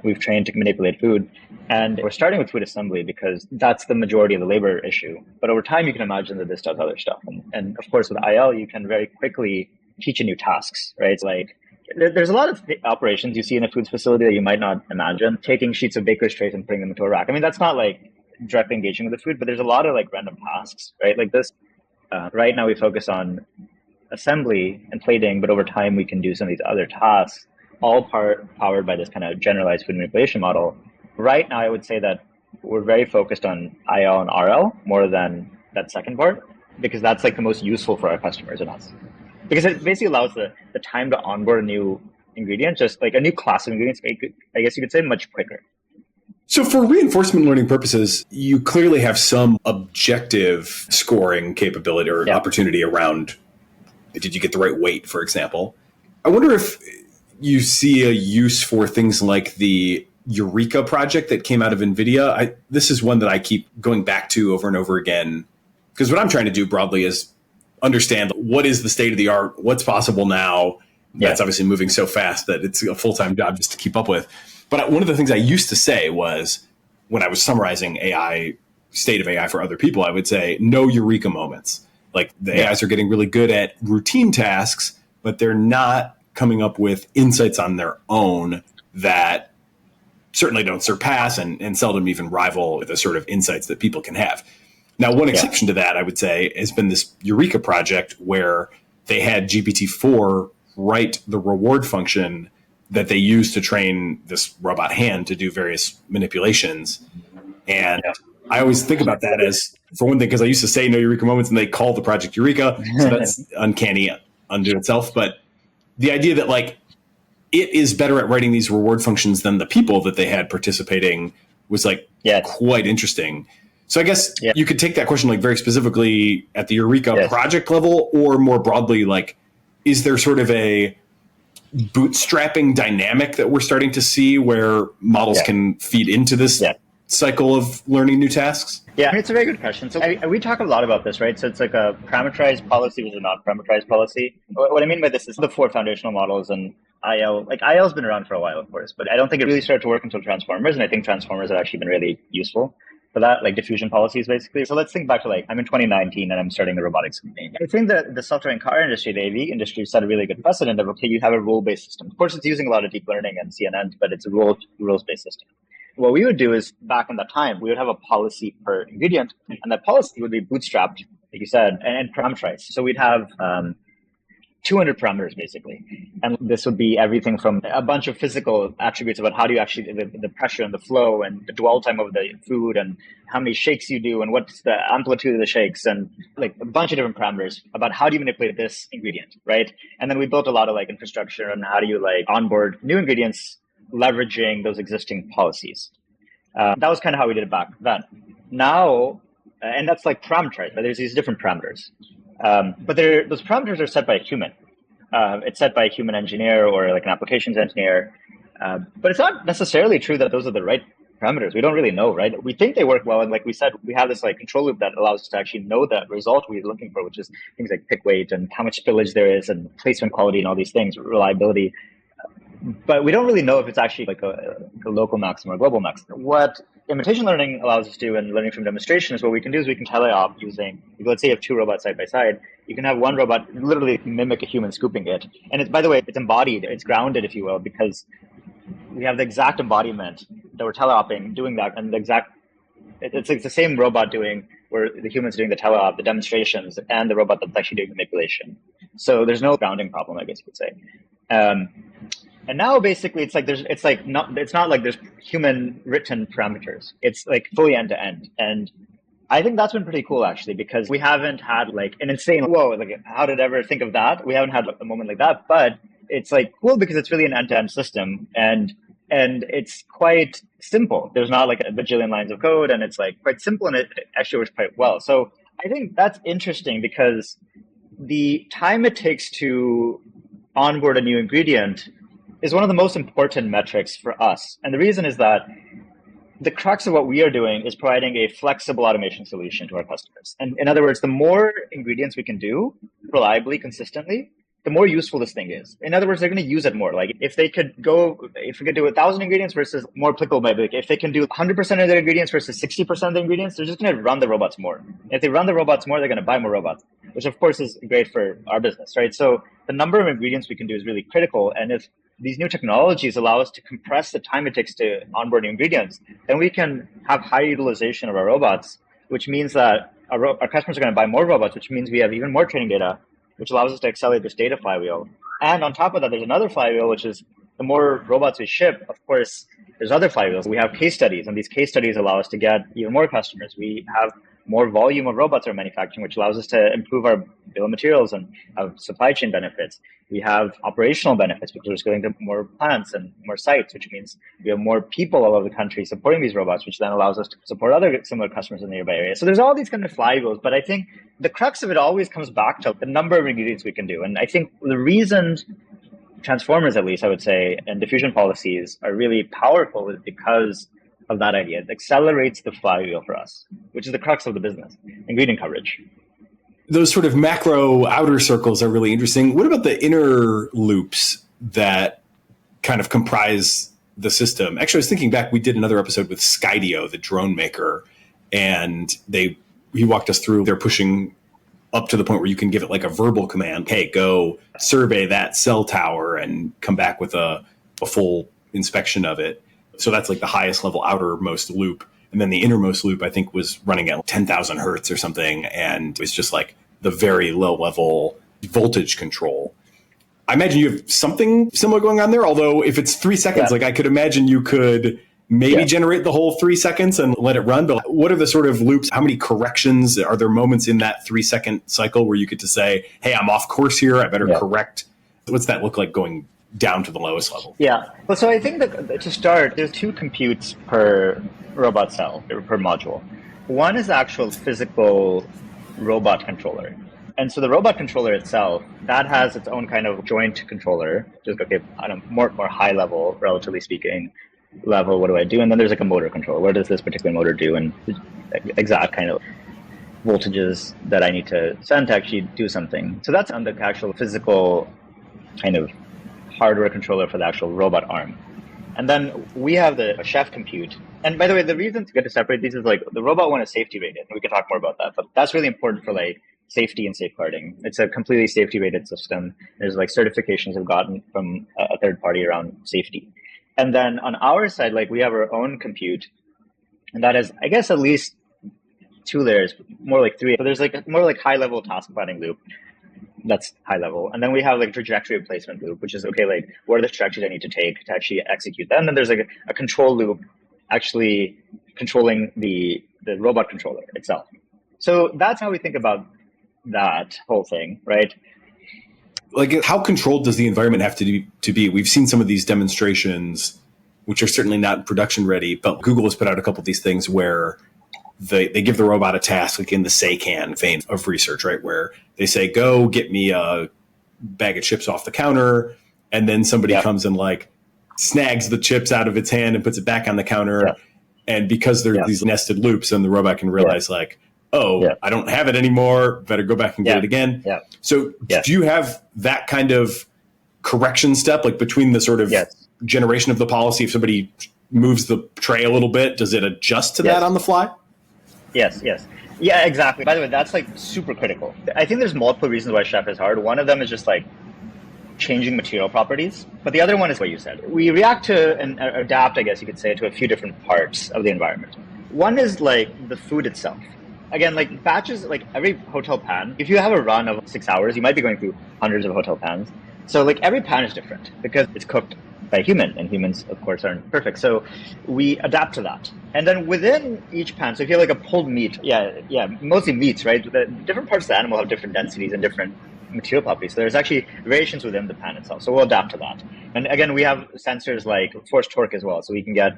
we've trained to manipulate food. And we're starting with food assembly because that's the majority of the labor issue. But over time, you can imagine that this does other stuff. And of course, with IL, you can very quickly teach new tasks, right? It's like, there's a lot of operations you see in a foods facility that you might not imagine. Taking sheets of baker's trays and putting them into a rack. I mean, that's not like directly engaging with the food, but there's a lot of like random tasks, right? Like this, right now we focus on assembly and plating, but over time we can do some of these other tasks, all powered by this kind of generalized food manipulation model. Right now, I would say that we're very focused on IL and RL more than that second part, because that's like the most useful for our customers and us. Because it basically allows the time to onboard a new ingredient, just like a new class of ingredients, I guess you could say, much quicker. So for reinforcement learning purposes, you clearly have some objective scoring capability or opportunity around, did you get the right weight, for example? I wonder if you see a use for things like the Eureka project that came out of NVIDIA. This is one that I keep going back to over and over again, because what I'm trying to do broadly is understand what is the state of the art, what's possible now. That's obviously moving so fast that it's a full-time job just to keep up with. But one of the things I used to say was, when I was summarizing AI, state of AI for other people, I would say no Eureka moments. Like the AIs are getting really good at routine tasks, but they're not coming up with insights on their own that certainly don't surpass and seldom even rival the sort of insights that people can have. Now, one exception to that, I would say, has been this Eureka project where they had GPT-4 write the reward function that they use to train this robot hand to do various manipulations. And I always think about that as, for one thing, because I used to say no Eureka moments and they call the project Eureka. So that's uncanny unto itself. But the idea that like it is better at writing these reward functions than the people that they had participating was like quite interesting. So I guess you could take that question like very specifically at the Eureka project level, or more broadly, like, is there sort of a bootstrapping dynamic that we're starting to see where models can feed into this cycle of learning new tasks? Yeah, I mean, it's a very good question. So we talk a lot about this, right? So it's like a parameterized policy versus a non-parameterized policy. What I mean by this is the 4 foundational models, and IL, like IL has been around for a while, of course, but I don't think it really started to work until transformers. And I think transformers have actually been really useful for that, like diffusion policies, basically. So let's think back to like, I'm in 2019 and I'm starting a robotics company. I think that the self-driving car industry, the AV industry, set a really good precedent of, okay, you have a rule-based system. Of course, it's using a lot of deep learning and CNNs, but it's a rules-based system. What we would do is, back in that time, we would have a policy per ingredient, and that policy would be bootstrapped, like you said, and parameterized. So we'd have 200 parameters basically. And this would be everything from a bunch of physical attributes about how do you actually, the pressure and the flow and the dwell time of the food and how many shakes you do and what's the amplitude of the shakes and like a bunch of different parameters about how do you manipulate this ingredient, right? And then we built a lot of like infrastructure and how do you like onboard new ingredients leveraging those existing policies. That was kind of how we did it back then. Now, and that's like parameterized, but there's these different parameters. But those parameters are set by a human. It's set by a human engineer or like an applications engineer. But it's not necessarily true that those are the right parameters. We don't really know, right? We think they work well. And like we said, we have this like control loop that allows us to actually know the result we're looking for, which is things like pick weight and how much spillage there is and placement quality and all these things, reliability. But we don't really know if it's actually like a local maximum or global maximum. What imitation learning allows us to do and learning from demonstration is what we can do is we can teleop using, let's say you have two robots side by side. You can have one robot literally mimic a human scooping it. And it's, by the way, it's embodied, it's grounded, if you will, because we have the exact embodiment that we're teleoping doing that. And it's like the same robot doing where the human's doing the teleop, the demonstrations, and the robot that's actually doing the manipulation. So there's no grounding problem, I guess you could say. And now basically it's not like there's human written parameters. It's like fully end to end. And I think that's been pretty cool actually, because we haven't had like an insane, whoa, like how did I ever think of that? We haven't had a moment like that, but it's like cool because it's really an end to end system and it's quite simple. There's not like a bajillion lines of code and it's like quite simple and it actually works quite well. So I think that's interesting because the time it takes to onboard a new ingredient is one of the most important metrics for us. And the reason is that the crux of what we are doing is providing a flexible automation solution to our customers. And in other words, the more ingredients we can do reliably, consistently, the more useful this thing is. In other words, they're going to use it more. Like if we could do 1,000 ingredients versus more applicable, maybe if they can do 100% of their ingredients versus 60% of the ingredients, they're just going to run the robots more. And if they run the robots more, they're going to buy more robots, which of course is great for our business, right? So the number of ingredients we can do is really critical. And if these new technologies allow us to compress the time it takes to onboard new ingredients, then we can have high utilization of our robots, which means that our customers are going to buy more robots, which means we have even more training data, which allows us to accelerate this data flywheel. And on top of that, there's another flywheel, which is the more robots we ship, of course, there's other flywheels. We have case studies, and these case studies allow us to get even more customers. We have more volume of robots we're manufacturing, which allows us to improve our bill of materials and have supply chain benefits. We have operational benefits because we're scaling to more plants and more sites, which means we have more people all over the country supporting these robots, which then allows us to support other similar customers in the nearby area. So there's all these kind of flywheels, but I think the crux of it always comes back to the number of ingredients we can do. And I think the reason transformers, at least I would say, and diffusion policies are really powerful is because of that idea. It accelerates the flywheel for us, which is the crux of the business, ingredient coverage. Those sort of macro outer circles are really interesting. What about the inner loops that kind of comprise the system? Actually, I was thinking back, we did another episode with Skydio, the drone maker, and he walked us through, they're pushing up to the point where you can give it like a verbal command, hey, go survey that cell tower and come back with a full inspection of it. So that's like the highest level outermost loop. And then the innermost loop, I think, was running at 10,000 hertz or something. And it was just like the very low level voltage control. I imagine you have something similar going on there. Although if it's 3 seconds, like I could imagine you could maybe generate the whole 3 seconds and let it run. But what are the sort of loops? How many corrections? Are there moments in that 3 second cycle where you get to say, hey, I'm off course here, I better correct? What's that look like going down to the lowest level? Yeah. Well, so I think that to start, there's 2 computes per robot cell, or per module. One is the actual physical robot controller. And so the robot controller itself, that has its own kind of joint controller, just on a more high level, relatively speaking, level, what do I do? And then there's like a motor control. What does this particular motor do? And exact kind of voltages that I need to send to actually do something. So that's on the actual physical kind of hardware controller for the actual robot arm. And then we have the chef compute. And by the way, the reason to get to separate these is like the robot one is safety rated. And we can talk more about that, but that's really important for like safety and safeguarding. It's a completely safety rated system. There's like certifications we've gotten from a third party around safety. And then on our side, like we have our own compute, and that is, I guess, at least 2 layers, more like 3. But there's like a more like high level task planning loop. That's high level. And then we have like trajectory replacement loop, which is, okay, like what are the trajectories I need to take to actually execute that? And then there's like a control loop actually controlling the robot controller itself. So that's how we think about that whole thing, right? Like, how controlled does the environment have to be? We've seen some of these demonstrations, which are certainly not production ready, but Google has put out a couple of these things where they give the robot a task, like in the say can vein of research, right? Where they say, go get me a bag of chips off the counter. And then somebody comes and like snags the chips out of its hand and puts it back on the counter. And because there's these nested loops, and the robot can realize like, I don't have it anymore. Better go back and get it again. So do you have that kind of correction step, like between the sort of generation of the policy? If somebody moves the tray a little bit, does it adjust to that on the fly? Yes. Yeah, exactly. By the way, that's like super critical. I think there's multiple reasons why Chef is hard. One of them is just like changing material properties. But the other one is what you said. We react to and adapt, I guess you could say, to a few different parts of the environment. One is like the food itself. Again, like batches, like every hotel pan, if you have a run of 6 hours, you might be going through hundreds of hotel pans. So like every pan is different because it's cooked by a human, and humans, of course, aren't perfect. So we adapt to that. And then within each pan, so if you have like a pulled meat, mostly meats, right? The different parts of the animal have different densities and different material properties. So there's actually variations within the pan itself. So we'll adapt to that. And again, we have sensors like force torque as well. So we can get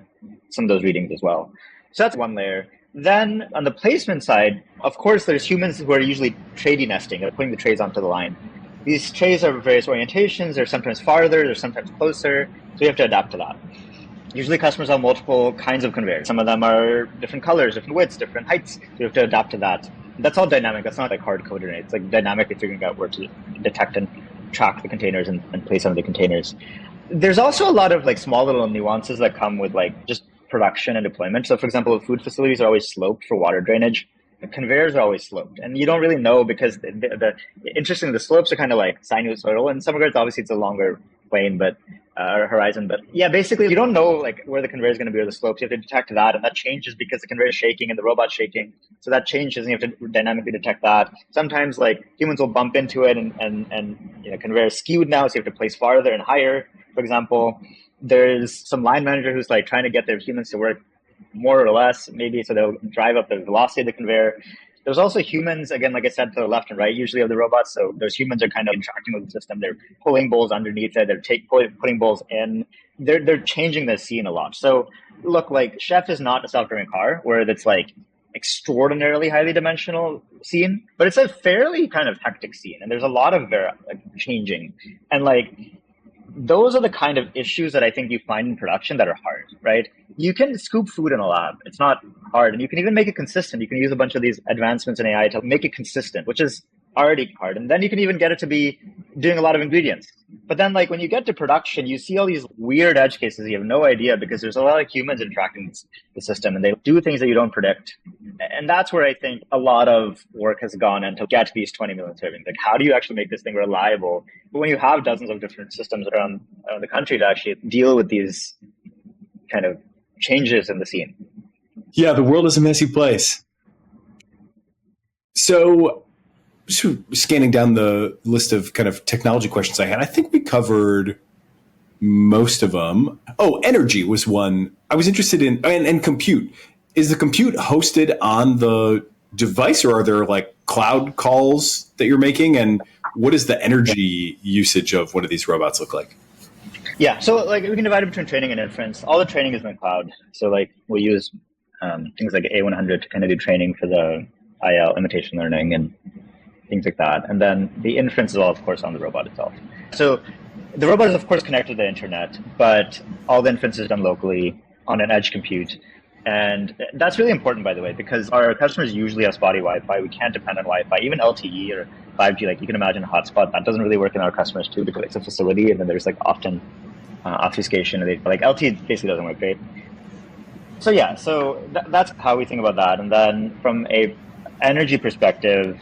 some of those readings as well. So that's one layer. Then on the placement side, of course, there's humans who are usually tray nesting, putting the trays onto the line. These trays are various orientations. They're sometimes farther, they're sometimes closer. So you have to adapt to that. Usually customers have multiple kinds of conveyors. Some of them are different colors, different widths, different heights. So you have to adapt to that. That's all dynamic. That's not like hard-coded. It's like dynamically figuring out where to detect and track the containers and place some of the containers. There's also a lot of like small little nuances that come with like just production and deployment. So for example, food facilities are always sloped for water drainage. The conveyors are always sloped, and you don't really know because interestingly, the slopes are kind of like sinusoidal. In some regards, obviously, it's a longer plane, but or horizon. But yeah, basically, you don't know like where the conveyor is going to be or the slopes. You have to detect that, and that changes because the conveyor is shaking and the robot's shaking. So that changes, and you have to dynamically detect that. Sometimes, like humans will bump into it, and conveyor is skewed now, so you have to place farther and higher. For example, there's some line manager who's like trying to get their humans to work more or less, maybe, so they'll drive up the velocity of the conveyor. There's also humans, again, like I said, to the left and right, usually of the robots. So those humans are kind of interacting with the system. They're pulling bowls underneath it. They're putting bowls in. They're changing the scene a lot. So look, like Chef is not a self-driving car where it's like extraordinarily highly dimensional scene, but it's a fairly kind of hectic scene. And there's a lot of changing. And like, those are the kind of issues that I think you find in production that are hard, right? You can scoop food in a lab. It's not hard. And you can even make it consistent. You can use a bunch of these advancements in AI to make it consistent, which is already hard. And then you can even get it to be doing a lot of ingredients. But then like when you get to production, you see all these weird edge cases. You have no idea because there's a lot of humans interacting with the system and they do things that you don't predict. And that's where I think a lot of work has gone into get these 20 million servings. Like how do you actually make this thing reliable? But when you have dozens of different systems around the country to actually deal with these kind of changes in the scene. Yeah, the world is a messy place. So scanning down the list of kind of technology questions I had, I think we covered most of them. Oh, energy was one I was interested in, and compute. Is the compute hosted on the device, or are there like cloud calls that you're making? And what is the energy usage of one of these robots look like? Yeah, so like we can divide it between training and inference. All the training is in the cloud. So like we use things like A100 to kind of do training for the IL, imitation learning, and things like that. And then the inference is all, of course, on the robot itself. So the robot is, of course, connected to the internet, but all the inference is done locally on an edge compute. And that's really important, by the way, because our customers usually have spotty Wi-Fi. We can't depend on Wi-Fi. Even LTE or 5G, like you can imagine a hotspot, that doesn't really work in our customers too, because it's a facility and then there's like often obfuscation. Like LTE basically doesn't work great. So yeah, so that's how we think about that. And then from a energy perspective,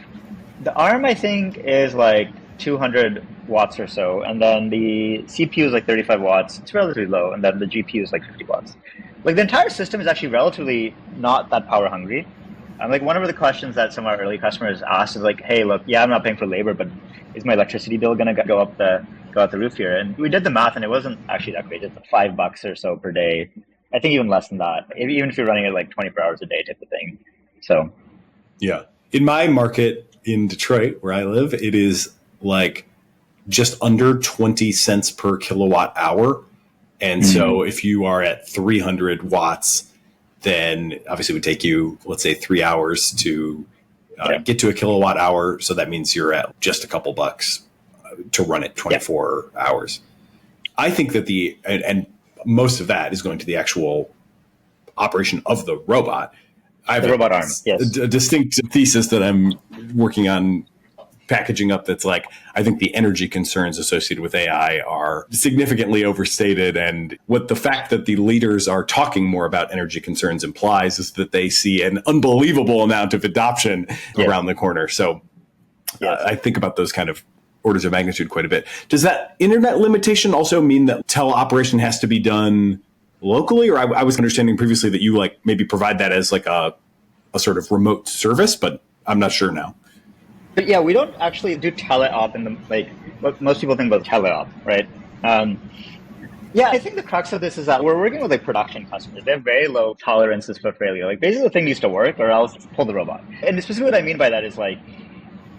the ARM, I think, is like 200 watts or so. And then the CPU is like 35 watts. It's relatively low. And then the GPU is like 50 watts. Like the entire system is actually relatively not that power hungry. Like one of the questions that some of our early customers asked is like, hey, look, yeah, I'm not paying for labor, but is my electricity bill going to go out the roof here? And we did the math, and it wasn't actually that great. It's $5 or so per day. I think even less than that, even if you're running it like 24 hours a day type of thing. So, yeah. In my market in Detroit, where I live, it is like just under 20 cents per kilowatt hour. And so if you are at 300 watts, then obviously it would take you, let's say, 3 hours to get to a kilowatt hour. So that means you're at just a couple bucks to run it 24 hours. I think that and most of that is going to the actual operation of the robot. I have the robot arm, yes. A distinct thesis that I'm working on packaging up that's like, I think the energy concerns associated with AI are significantly overstated. And what the fact that the leaders are talking more about energy concerns implies is that they see an unbelievable amount of adoption around the corner. So I think about those kind of orders of magnitude quite a bit. Does that internet limitation also mean that teleoperation has to be done locally? Or I was understanding previously that you like maybe provide that as like a sort of remote service, but I'm not sure now. But yeah, we don't actually do teleop in the like what most people think about teleop, right? I think the crux of this is that we're working with like production customers. They have very low tolerances for failure. Like basically the thing needs to work or else pull the robot. And specifically what I mean by that is like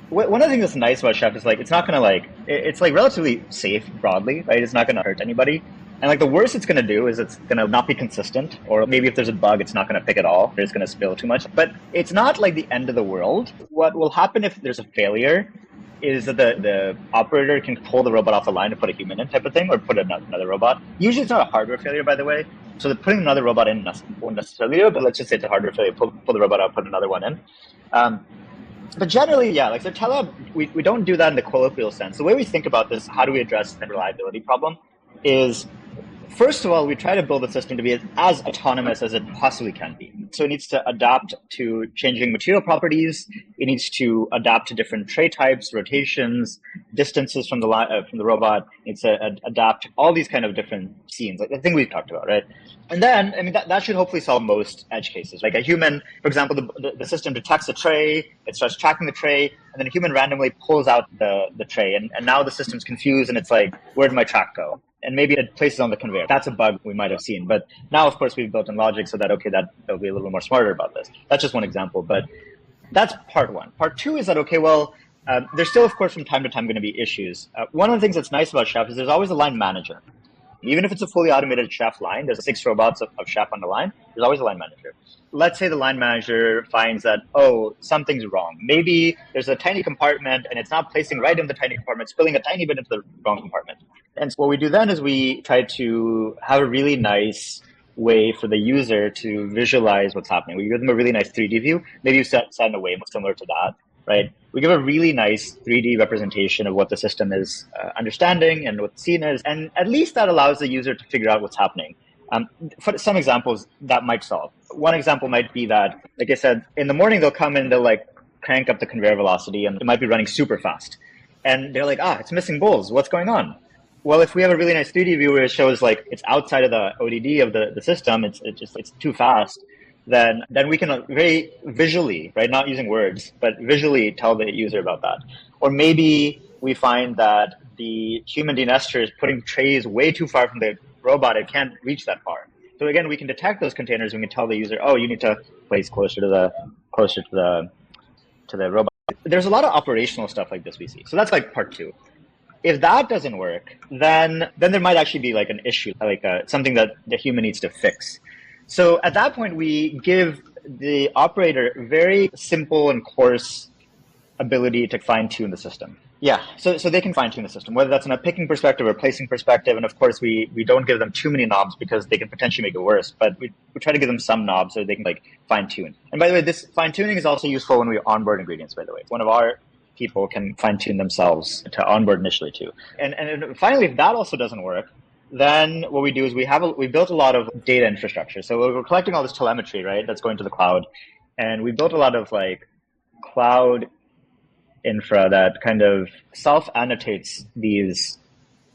one of the things that's nice about Chef is like it's not gonna like it's like relatively safe broadly, right? It's not gonna hurt anybody. And like the worst it's going to do is it's going to not be consistent, or maybe if there's a bug, it's not going to pick it all. It's going to spill too much. But it's not like the end of the world. What will happen if there's a failure is that the operator can pull the robot off the line and put a human in type of thing, or put another robot. Usually it's not a hardware failure, by the way. So putting another robot in won't necessarily do it, but let's just say it's a hardware failure, pull the robot out, put another one in. But generally, like so teleop, we don't do that in the colloquial sense. The way we think about this, how do we address the reliability problem, is first of all, we try to build a system to be as autonomous as it possibly can be. So it needs to adapt to changing material properties. It needs to adapt to different tray types, rotations, distances from the robot. It needs to adapt to all these kind of different scenes, like the thing we've talked about, right? And then, I mean, that should hopefully solve most edge cases. Like a human, for example, the system detects a tray, it starts tracking the tray, and then a human randomly pulls out the tray. And now the system's confused and it's like, where did my track go? And maybe it places on the conveyor. That's a bug we might have seen. But now, of course, we've built in logic so that, okay, they'll be a little more smarter about this. That's just one example. But that's part one. Part two is that, okay, well, there's still, of course, from time to time going to be issues. One of the things that's nice about Chef is there's always a line manager. Even if it's a fully automated Chef line, there's 6 robots of Chef on the line, there's always a line manager. Let's say the line manager finds that, something's wrong. Maybe there's a tiny compartment and it's not placing right in the tiny compartment, spilling a tiny bit into the wrong compartment. And so what we do then is we try to have a really nice way for the user to visualize what's happening. We give them a really nice 3D view. Maybe you set in a way similar to that, right? We give a really nice 3D representation of what the system is understanding and what the scene is. And at least that allows the user to figure out what's happening. For some examples, that might solve. One example might be that, like I said, in the morning, they'll come in, they'll like crank up the conveyor velocity and it might be running super fast. And they're like, it's missing bowls. What's going on? Well, if we have a really nice 3D view where it shows like it's outside of the ODD of the system, it's too fast, then we can very visually, right, not using words, but visually tell the user about that. Or maybe we find that the human denester is putting trays way too far from the robot. It can't reach that far. So again, we can detect those containers. We can tell the user, you need to place closer to the robot. There's a lot of operational stuff like this we see. So that's like part two. If that doesn't work, then there might actually be like an issue, like something that the human needs to fix. So at that point, we give the operator very simple and coarse ability to fine tune the system. Yeah, so they can fine tune the system, whether that's in a picking perspective or placing perspective. And of course, we don't give them too many knobs because they can potentially make it worse. But we try to give them some knobs so they can like fine tune. And by the way, this fine tuning is also useful when we onboard ingredients. By the way, one of our people can fine tune themselves to onboard initially too. And finally, if that also doesn't work, then what we do is we built a lot of data infrastructure. So we're collecting all this telemetry, right? That's going to the cloud, and we built a lot of like cloud infra that kind of self-annotates these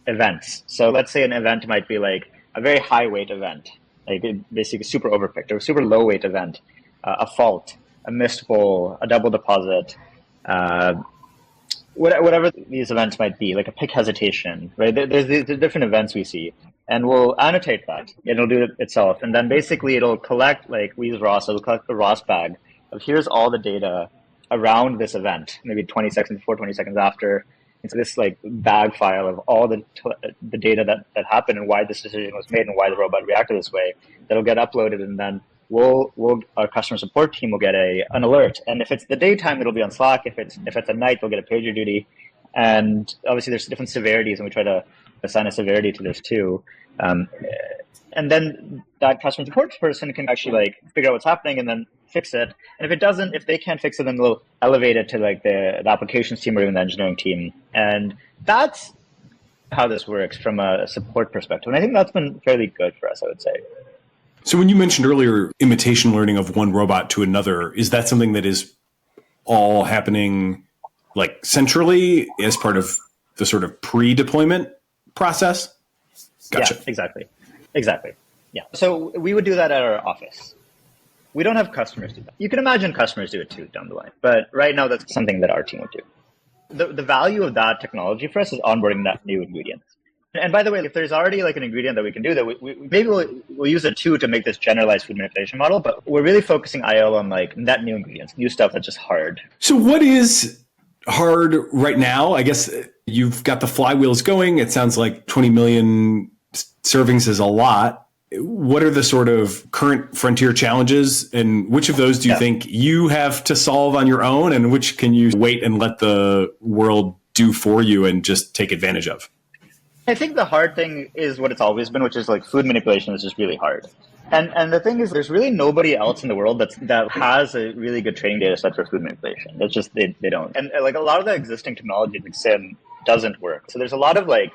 events. So let's say an event might be like a very high weight event, like basically super overpicked, or a super low weight event, a fault, a missed bowl, a double deposit, whatever these events might be, like a pick hesitation, right? There's the different events we see, and we'll annotate that. It'll do it itself, and then basically it'll collect, like we use ROS, it'll collect the ROS bag of here's all the data around this event, maybe 20 seconds before, 20 seconds after. It's this like bag file of all the data that happened and why this decision was made and why the robot reacted this way. That'll get uploaded, and then our customer support team will get an alert. And if it's the daytime, it'll be on Slack. If it's at night, they'll get a pager duty. And obviously, there's different severities, and we try to assign a severity to this too. And then that customer support person can actually like figure out what's happening and then fix it. And if they can't fix it, then they'll elevate it to like the applications team or even the engineering team. And that's how this works from a support perspective. And I think that's been fairly good for us, I would say. So when you mentioned earlier imitation learning of one robot to another, is that something that is all happening like centrally as part of the sort of pre-deployment process? Gotcha. Yeah, exactly. Yeah. So we would do that at our office. We don't have customers do that. You can imagine customers do it too down the line. But right now, that's something that our team would do. The value of that technology for us is onboarding that new ingredient. And by the way, if there's already like an ingredient that we can do that, maybe we'll use it too to make this generalized food manipulation model. But we're really focusing IL on like net new ingredients, new stuff that's just hard. So what is hard right now? I guess you've got the flywheels going. It sounds like 20 million servings is a lot. What are the sort of current frontier challenges, and which of those do you think you have to solve on your own, and which can you wait and let the world do for you and just take advantage of? I think the hard thing is what it's always been, which is like food manipulation is just really hard. And the thing is, there's really nobody else in the world that has a really good training data set for food manipulation. It's just they don't. And like a lot of the existing technology like SIM doesn't work. So there's a lot of like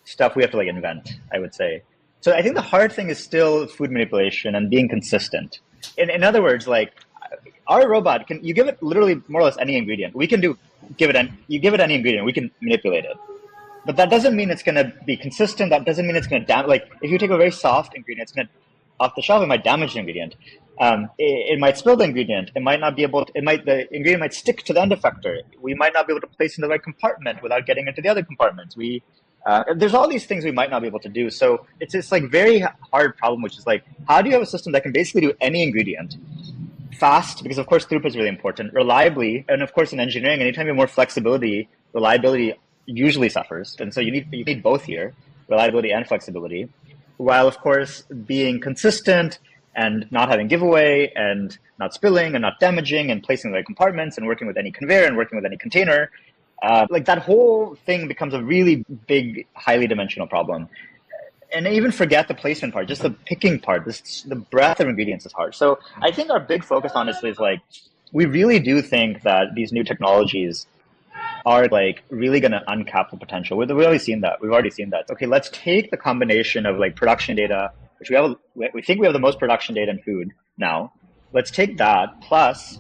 stuff we have to like invent, I would say. So I think the hard thing is still food manipulation and being consistent. In other words, like our robot you give it literally more or less any ingredient. You give it any ingredient, we can manipulate it. But that doesn't mean it's going to be consistent. That doesn't mean it's going to damage. Like if you take a very soft ingredient, it's going to off the shelf. It might damage the ingredient. It might spill the ingredient. It might not be able to. The ingredient might stick to the end effector. We might not be able to place in the right compartment without getting into the other compartments. There's all these things we might not be able to do. So it's this like very hard problem, which is like, how do you have a system that can basically do any ingredient fast? Because of course throughput is really important, reliably, and of course in engineering, anytime you have more flexibility, reliability usually suffers. And so you need both here, reliability and flexibility, while of course being consistent and not having giveaway and not spilling and not damaging and placing the right compartments and working with any conveyor and working with any container. Like that whole thing becomes a really big, highly dimensional problem. And I even forget the placement part, just the picking part, the breadth of ingredients is hard. So I think our big focus honestly is like, we really do think that these new technologies are like really going to uncap the potential. We've already seen that. Okay, let's take the combination of like production data, which we think we have the most production data in food now. Let's take that plus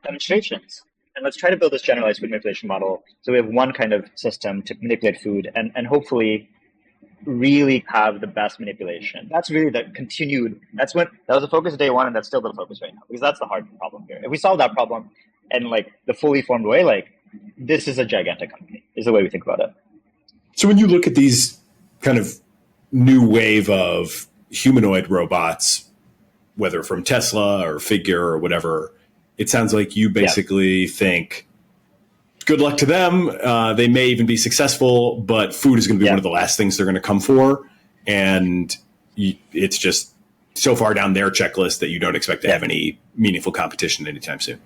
demonstrations. And let's try to build this generalized food manipulation model so we have one kind of system to manipulate food and hopefully really have the best manipulation. That's really that was the focus of day one, and that's still the focus right now, because that's the hard problem here. If we solve that problem in like the fully formed way, like this is a gigantic company, is the way we think about it. So when you look at these kind of new wave of humanoid robots, whether from Tesla or Figure or whatever, it sounds like you basically think, good luck to them. They may even be successful, but food is going to be one of the last things they're going to come for. And it's just so far down their checklist that you don't expect to have any meaningful competition anytime soon.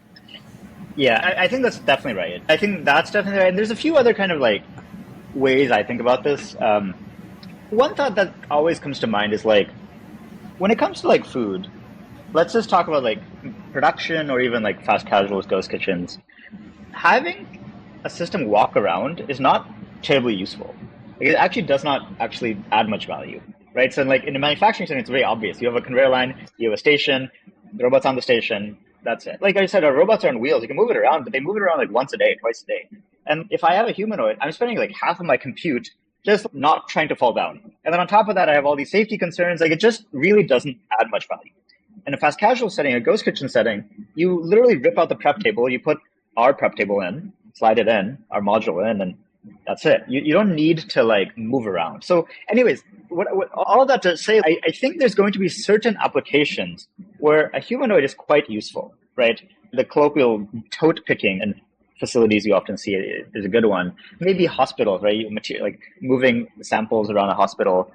Yeah, I think that's definitely right. I think that's definitely right. And there's a few other kind of like ways I think about this. One thought that always comes to mind is like, when it comes to like food, let's just talk about like production or even like fast casuals, ghost kitchens. Having a system walk around is not terribly useful. It actually does not actually add much value, right? So like in a manufacturing setting, it's very obvious. You have a conveyor line, you have a station, the robot's on the station, that's it. Like I said, our robots are on wheels. You can move it around, but they move it around like once a day, twice a day. And if I have a humanoid, I'm spending like half of my compute just not trying to fall down. And then on top of that, I have all these safety concerns. Like it just really doesn't add much value. In a fast casual setting, a ghost kitchen setting, you literally rip out the prep table, you put our prep table in, slide it in, our module in, and that's it. You don't need to like move around. So anyways, what all of that to say, I think there's going to be certain applications where a humanoid is quite useful, right? The colloquial tote picking and facilities you often see is a good one. Maybe hospitals, right? Like moving samples around a hospital.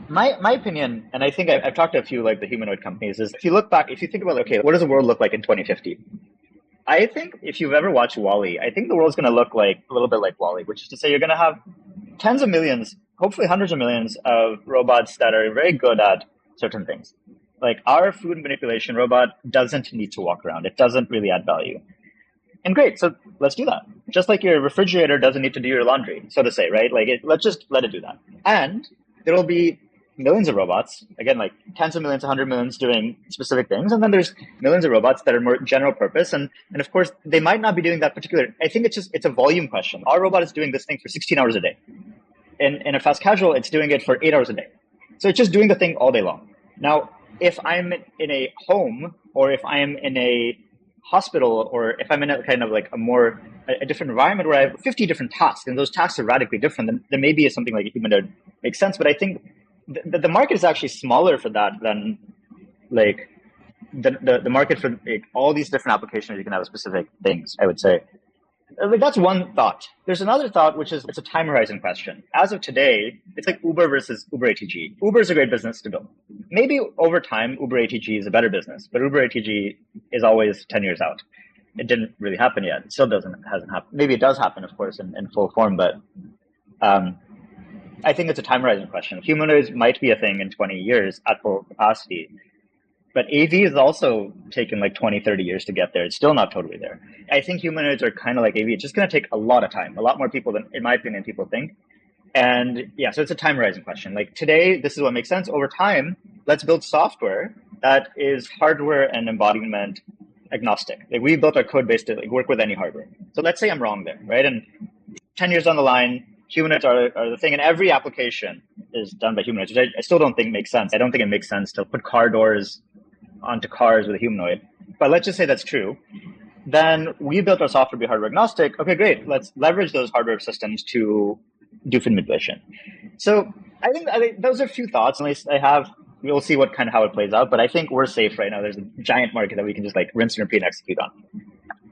My opinion, and I think I've talked to a few like the humanoid companies, is if you look back, if you think about, okay, what does the world look like in 2050? I think if you've ever watched WALL-E, I think the world's going to look like a little bit like WALL-E, which is to say you're going to have tens of millions, hopefully hundreds of millions of robots that are very good at certain things. Like our food manipulation robot doesn't need to walk around. It doesn't really add value. And great, so let's do that. Just like your refrigerator doesn't need to do your laundry, so to say, right? Like let's just let it do that. And there will be millions of robots, again, like tens of millions, 100 millions doing specific things. And then there's millions of robots that are more general purpose. And of course, they might not be doing that particular. I think it's a volume question. Our robot is doing this thing for 16 hours a day. In a fast casual, it's doing it for 8 hours a day. So it's just doing the thing all day long. Now, if I'm in a home or if I'm in a hospital or if I'm in a kind of like a different environment where I have 50 different tasks and those tasks are radically different, then maybe something like a humanoid makes sense. But I think the market is actually smaller for that than like the market for like, all these different applications. You can have specific things, I would say. Like, that's one thought. There's another thought, which is it's a time horizon question. As of today, it's like Uber versus Uber ATG. Uber is a great business to build. Maybe over time, Uber ATG is a better business, but Uber ATG is always 10 years out. It didn't really happen yet. It still hasn't happened. Maybe it does happen, of course, in full form, but I think it's a time horizon question. Humanoids might be a thing in 20 years at full capacity, but AV is also taken like 20, 30 years to get there. It's still not totally there. I think humanoids are kind of like AV. It's just going to take a lot of time, a lot more people than, in my opinion, people think. And yeah, so it's a time horizon question. Like today, this is what makes sense. Over time, let's build software that is hardware and embodiment agnostic. Like we built our code base to like work with any hardware. So let's say I'm wrong there, right? And 10 years down the line, humanoids are the thing, and every application is done by humanoids, which I still don't think makes sense. I don't think it makes sense to put car doors onto cars with a humanoid. But let's just say that's true. Then we built our software to be hardware agnostic. Okay, great. Let's leverage those hardware systems to do food manipulation. So I think those are a few thoughts. At least I have. We'll see what kind of how it plays out. But I think we're safe right now. There's a giant market that we can just like rinse and repeat and execute on.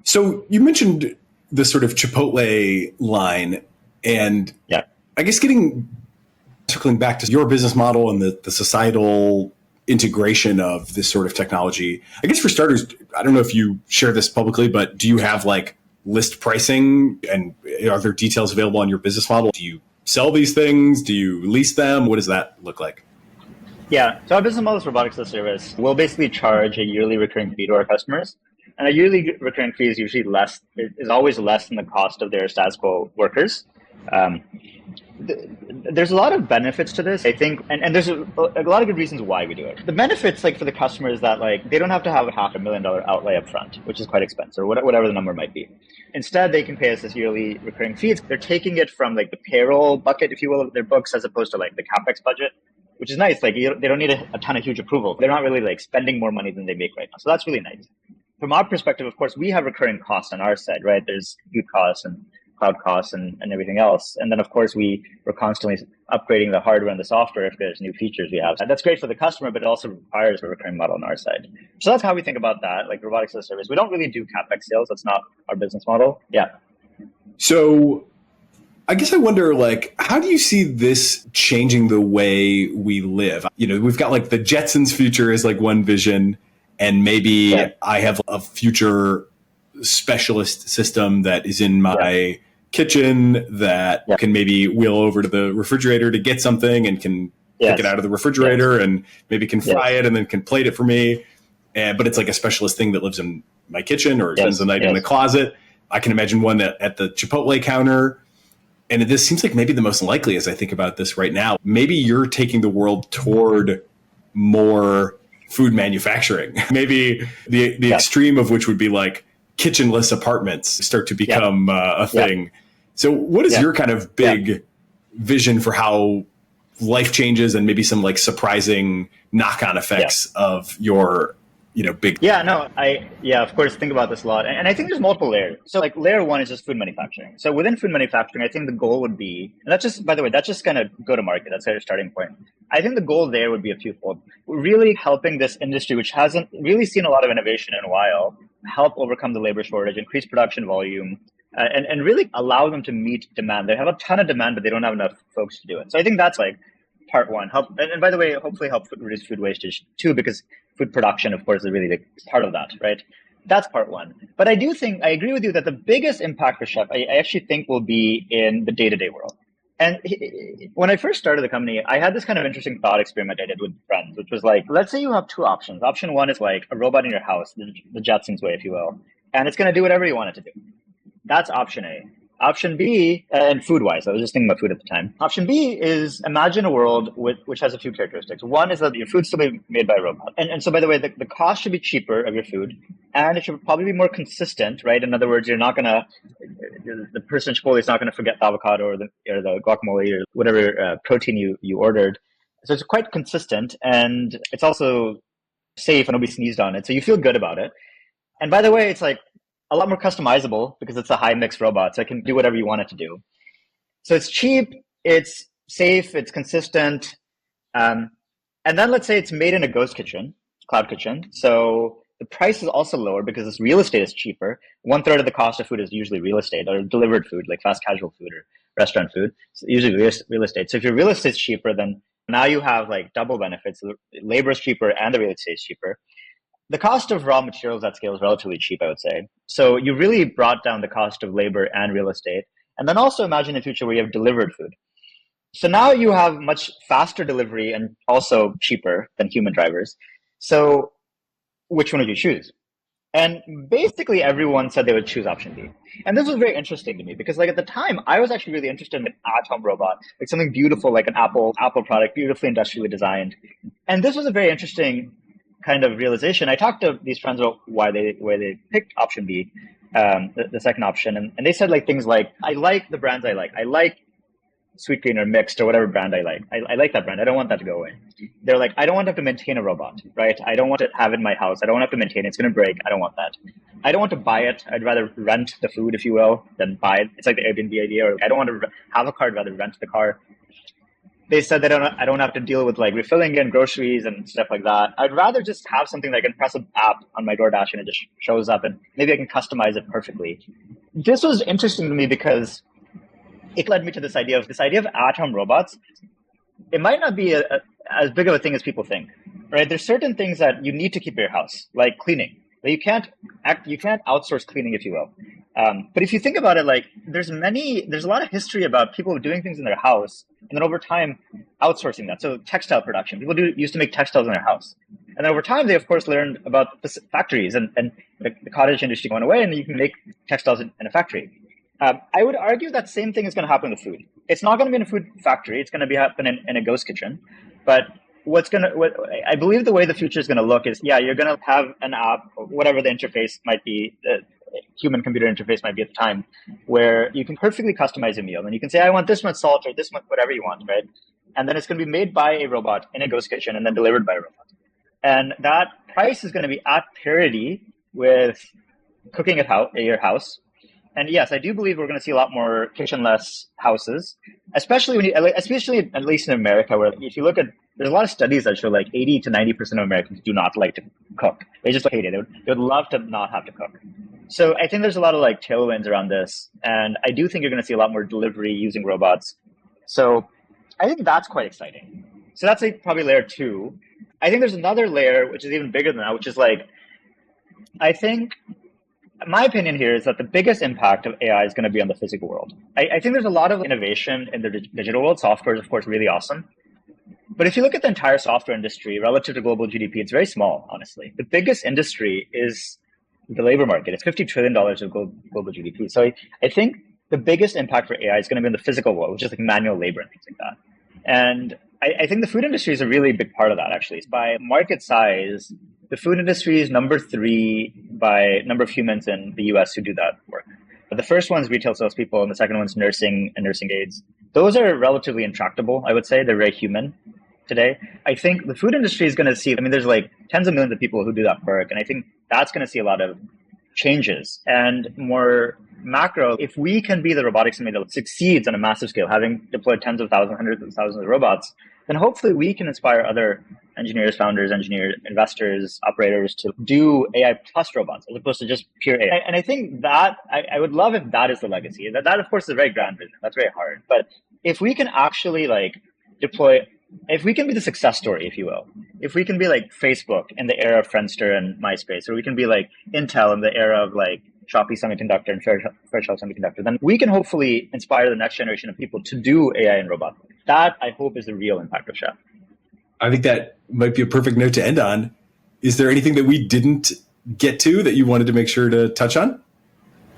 So you mentioned the sort of Chipotle line. And yeah, I guess circling back to your business model and the societal integration of this sort of technology, I guess for starters, I don't know if you share this publicly, but do you have like list pricing and are there details available on your business model? Do you sell these things? Do you lease them? What does that look like? Yeah, so our business model is robotics as a service. We'll basically charge a yearly recurring fee to our customers. And a yearly recurring fee is usually always less than the cost of their status quo workers. There's a lot of benefits to this, I think, and there's a lot of good reasons why we do it. The benefits, like for the customer, is that like they don't have to have a $500,000 outlay up front, which is quite expensive, or whatever the number might be. Instead, they can pay us this yearly recurring fees. They're taking it from like the payroll bucket, if you will, of their books, as opposed to like the CapEx budget, which is nice. Like they don't need a ton of huge approval. They're not really like spending more money than they make right now, so that's really nice. From our perspective, of course, we have recurring costs on our side, right? There's compute costs and cloud costs and everything else. And then, of course, we're constantly upgrading the hardware and the software if there's new features we have. And that's great for the customer, but it also requires a recurring model on our side. So that's how we think about that, like robotics as a service. We don't really do CapEx sales. That's not our business model. Yeah. So I guess I wonder, like, how do you see this changing the way we live? You know, we've got like the Jetsons future is like one vision, and maybe I have a future specialist system that is in my kitchen that can maybe wheel over to the refrigerator to get something and can take it out of the refrigerator and maybe can fry it and then can plate it for me. But it's like a specialist thing that lives in my kitchen or spends the night in the closet. I can imagine one that at the Chipotle counter. And this seems like maybe the most likely as I think about this right now. Maybe you're taking the world toward more food manufacturing. Maybe the extreme of which would be like kitchenless apartments start to become a thing. So what is your kind of big vision for how life changes and maybe some like surprising knock-on effects of your big. Yeah, no, of course, think about this a lot. And I think there's multiple layers. So like layer one is just food manufacturing. So within food manufacturing, I think the goal would be, and that's just, by the way, that's just kind of go to market. That's our starting point. I think the goal there would be a fewfold. Really helping this industry, which hasn't really seen a lot of innovation in a while, help overcome the labor shortage, increase production volume, and really allow them to meet demand. They have a ton of demand, but they don't have enough folks to do it. So I think that's like part one. Help, and by the way, hopefully help reduce food wastage too, because food production, of course, is a really big part of that, right? That's part one. But I do think, I agree with you that the biggest impact for Chef, I actually think will be in the day-to-day world. And when I first started the company, I had this kind of interesting thought experiment I did with friends, which was like, let's say you have two options. Option one is like a robot in your house, the Jetsons way, if you will, and it's going to do whatever you want it to do. That's option A. Option B, and food-wise, I was just thinking about food at the time. Option B is imagine a world which has a few characteristics. One is that your food's still being made by a robot. And so, by the way, the cost should be cheaper of your food, and it should probably be more consistent, right? In other words, you're not going to, the person in Chipotle is not going to forget the avocado or the guacamole or whatever protein you ordered. So it's quite consistent, and it's also safe and nobody sneezed on it. So you feel good about it. And by the way, it's like a lot more customizable because it's a high mix robot, so it can do whatever you want it to do. So it's cheap, it's safe, it's consistent. And then let's say it's made in a ghost kitchen, cloud kitchen. So the price is also lower because this real estate is cheaper. 1/3 of the cost of food is usually real estate or delivered food, like fast casual food or restaurant food. So usually real estate. So if your real estate's cheaper, then now you have like double benefits. The labor is cheaper and the real estate is cheaper. The cost of raw materials at scale is relatively cheap, I would say. So you really brought down the cost of labor and real estate. And then also imagine a future where you have delivered food. So now you have much faster delivery and also cheaper than human drivers. So which one would you choose? And basically everyone said they would choose option B. And this was very interesting to me because like at the time, I was actually really interested in an at-home robot, like something beautiful, like an Apple product, beautifully industrially designed. And this was a very interesting kind of realization. I talked to these friends about why they picked option B, the second option, and they said like things like, I like the brands I like. I like Sweet Green or Mixed or whatever brand I like. I like that brand. I don't want that to go away. They're like, I don't want to have to maintain a robot, right? I don't want to have it in my house. I don't want to have to maintain it. It's going to break. I don't want that. I don't want to buy it. I'd rather rent the food, if you will, than buy it. It's like the Airbnb idea. Or I don't want to have a car. I'd rather rent the car. They said that I don't have to deal with like refilling it and groceries and stuff like that. I'd rather just have something that I can press an app on my DoorDash and it just shows up and maybe I can customize it perfectly. This was interesting to me because it led me to this idea of at-home robots. It might not be as big of a thing as people think, right? There's certain things that you need to keep in your house, like cleaning. You can't outsource cleaning, if you will. But if you think about it, like there's a lot of history about people doing things in their house and then over time outsourcing that. So textile production, people used to make textiles in their house. And then over time, they of course learned about factories and the cottage industry going away and you can make textiles in a factory. I would argue that same thing is going to happen with food. It's not going to be in a food factory. It's going to happen in a ghost kitchen. But I believe the way the future is going to look is, you're going to have an app, whatever the interface might be, the human-computer interface might be at the time, where you can perfectly customize a meal. And you can say, I want this much salt or this much, whatever you want, right? And then it's going to be made by a robot in a ghost kitchen and then delivered by a robot. And that price is going to be at parity with cooking at your house. And yes, I do believe we're going to see a lot more kitchenless houses, especially at least in America, where if you look at, there's a lot of studies that show like 80 to 90% of Americans do not like to cook. They just hate it. They would love to not have to cook. So I think there's a lot of like tailwinds around this. And I do think you're going to see a lot more delivery using robots. So I think that's quite exciting. So that's like probably layer 2. I think there's another layer, which is even bigger than that, which is like, I think my opinion here is that the biggest impact of AI is going to be on the physical world. I think there's a lot of innovation in the digital world. Software is, of course, really awesome. But if you look at the entire software industry relative to global GDP, it's very small, honestly. The biggest industry is the labor market. It's $50 trillion of global GDP. So I think the biggest impact for AI is going to be in the physical world, which is like manual labor and things like that. And I think the food industry is a really big part of that, actually. By market size, the food industry is number 3 by number of humans in the US who do that work. But the first one's retail salespeople, and the second one's nursing and nursing aides. Those are relatively intractable, I would say. They're very human. today. I think the food industry is going to see, there's like tens of millions of people who do that work. And I think that's going to see a lot of changes. And more macro, if we can be the robotics company that succeeds on a massive scale, having deployed tens of thousands, hundreds of thousands of robots, then hopefully we can inspire other engineers, founders, investors, operators to do AI plus robots as opposed to just pure AI. And I think that I would love if that is the legacy. That of course is a very grand vision. That's very hard. But if we can actually deploy, if we can be the success story, if you will, if we can be like Facebook in the era of Friendster and MySpace, or we can be like Intel in the era of like Shopee Semiconductor and Fairchild Semiconductor, then we can hopefully inspire the next generation of people to do AI and robots. That, I hope, is the real impact of Chef. I think that might be a perfect note to end on. Is there anything that we didn't get to that you wanted to make sure to touch on?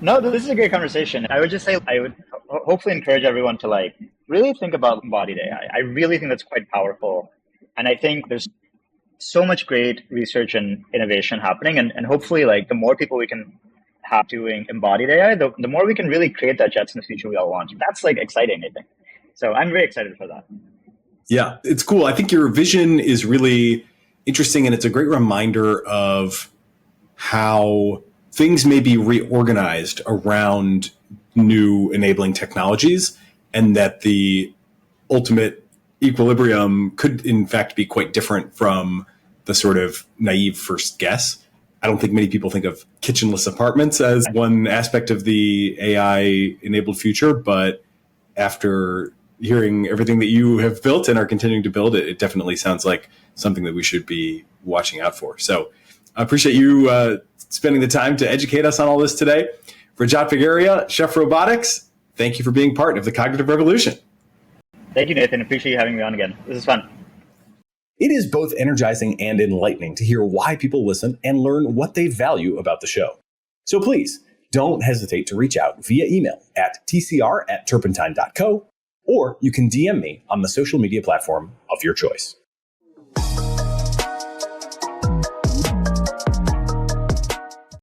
No, this is a great conversation. I would just say I would hopefully encourage everyone to really think about embodied AI. I really think that's quite powerful. And I think there's so much great research and innovation happening. And hopefully the more people we can have doing embodied AI, the more we can really create that Jetsons future we all want. That's exciting, I think. So I'm very excited for that. Yeah, it's cool. I think your vision is really interesting, and it's a great reminder of how things may be reorganized around new enabling technologies, and that the ultimate equilibrium could in fact be quite different from the sort of naive first guess. I don't think many people think of kitchenless apartments as one aspect of the AI enabled future, but after hearing everything that you have built and are continuing to build, it definitely sounds like something that we should be watching out for. So I appreciate you spending the time to educate us on all this today. Rajat Bhageria, Chef Robotics, thank you for being part of the cognitive revolution. Thank you, Nathan. Appreciate you having me on again. This is fun. It is both energizing and enlightening to hear why people listen and learn what they value about the show. So please don't hesitate to reach out via email at tcr@turpentine.co, or you can DM me on the social media platform of your choice.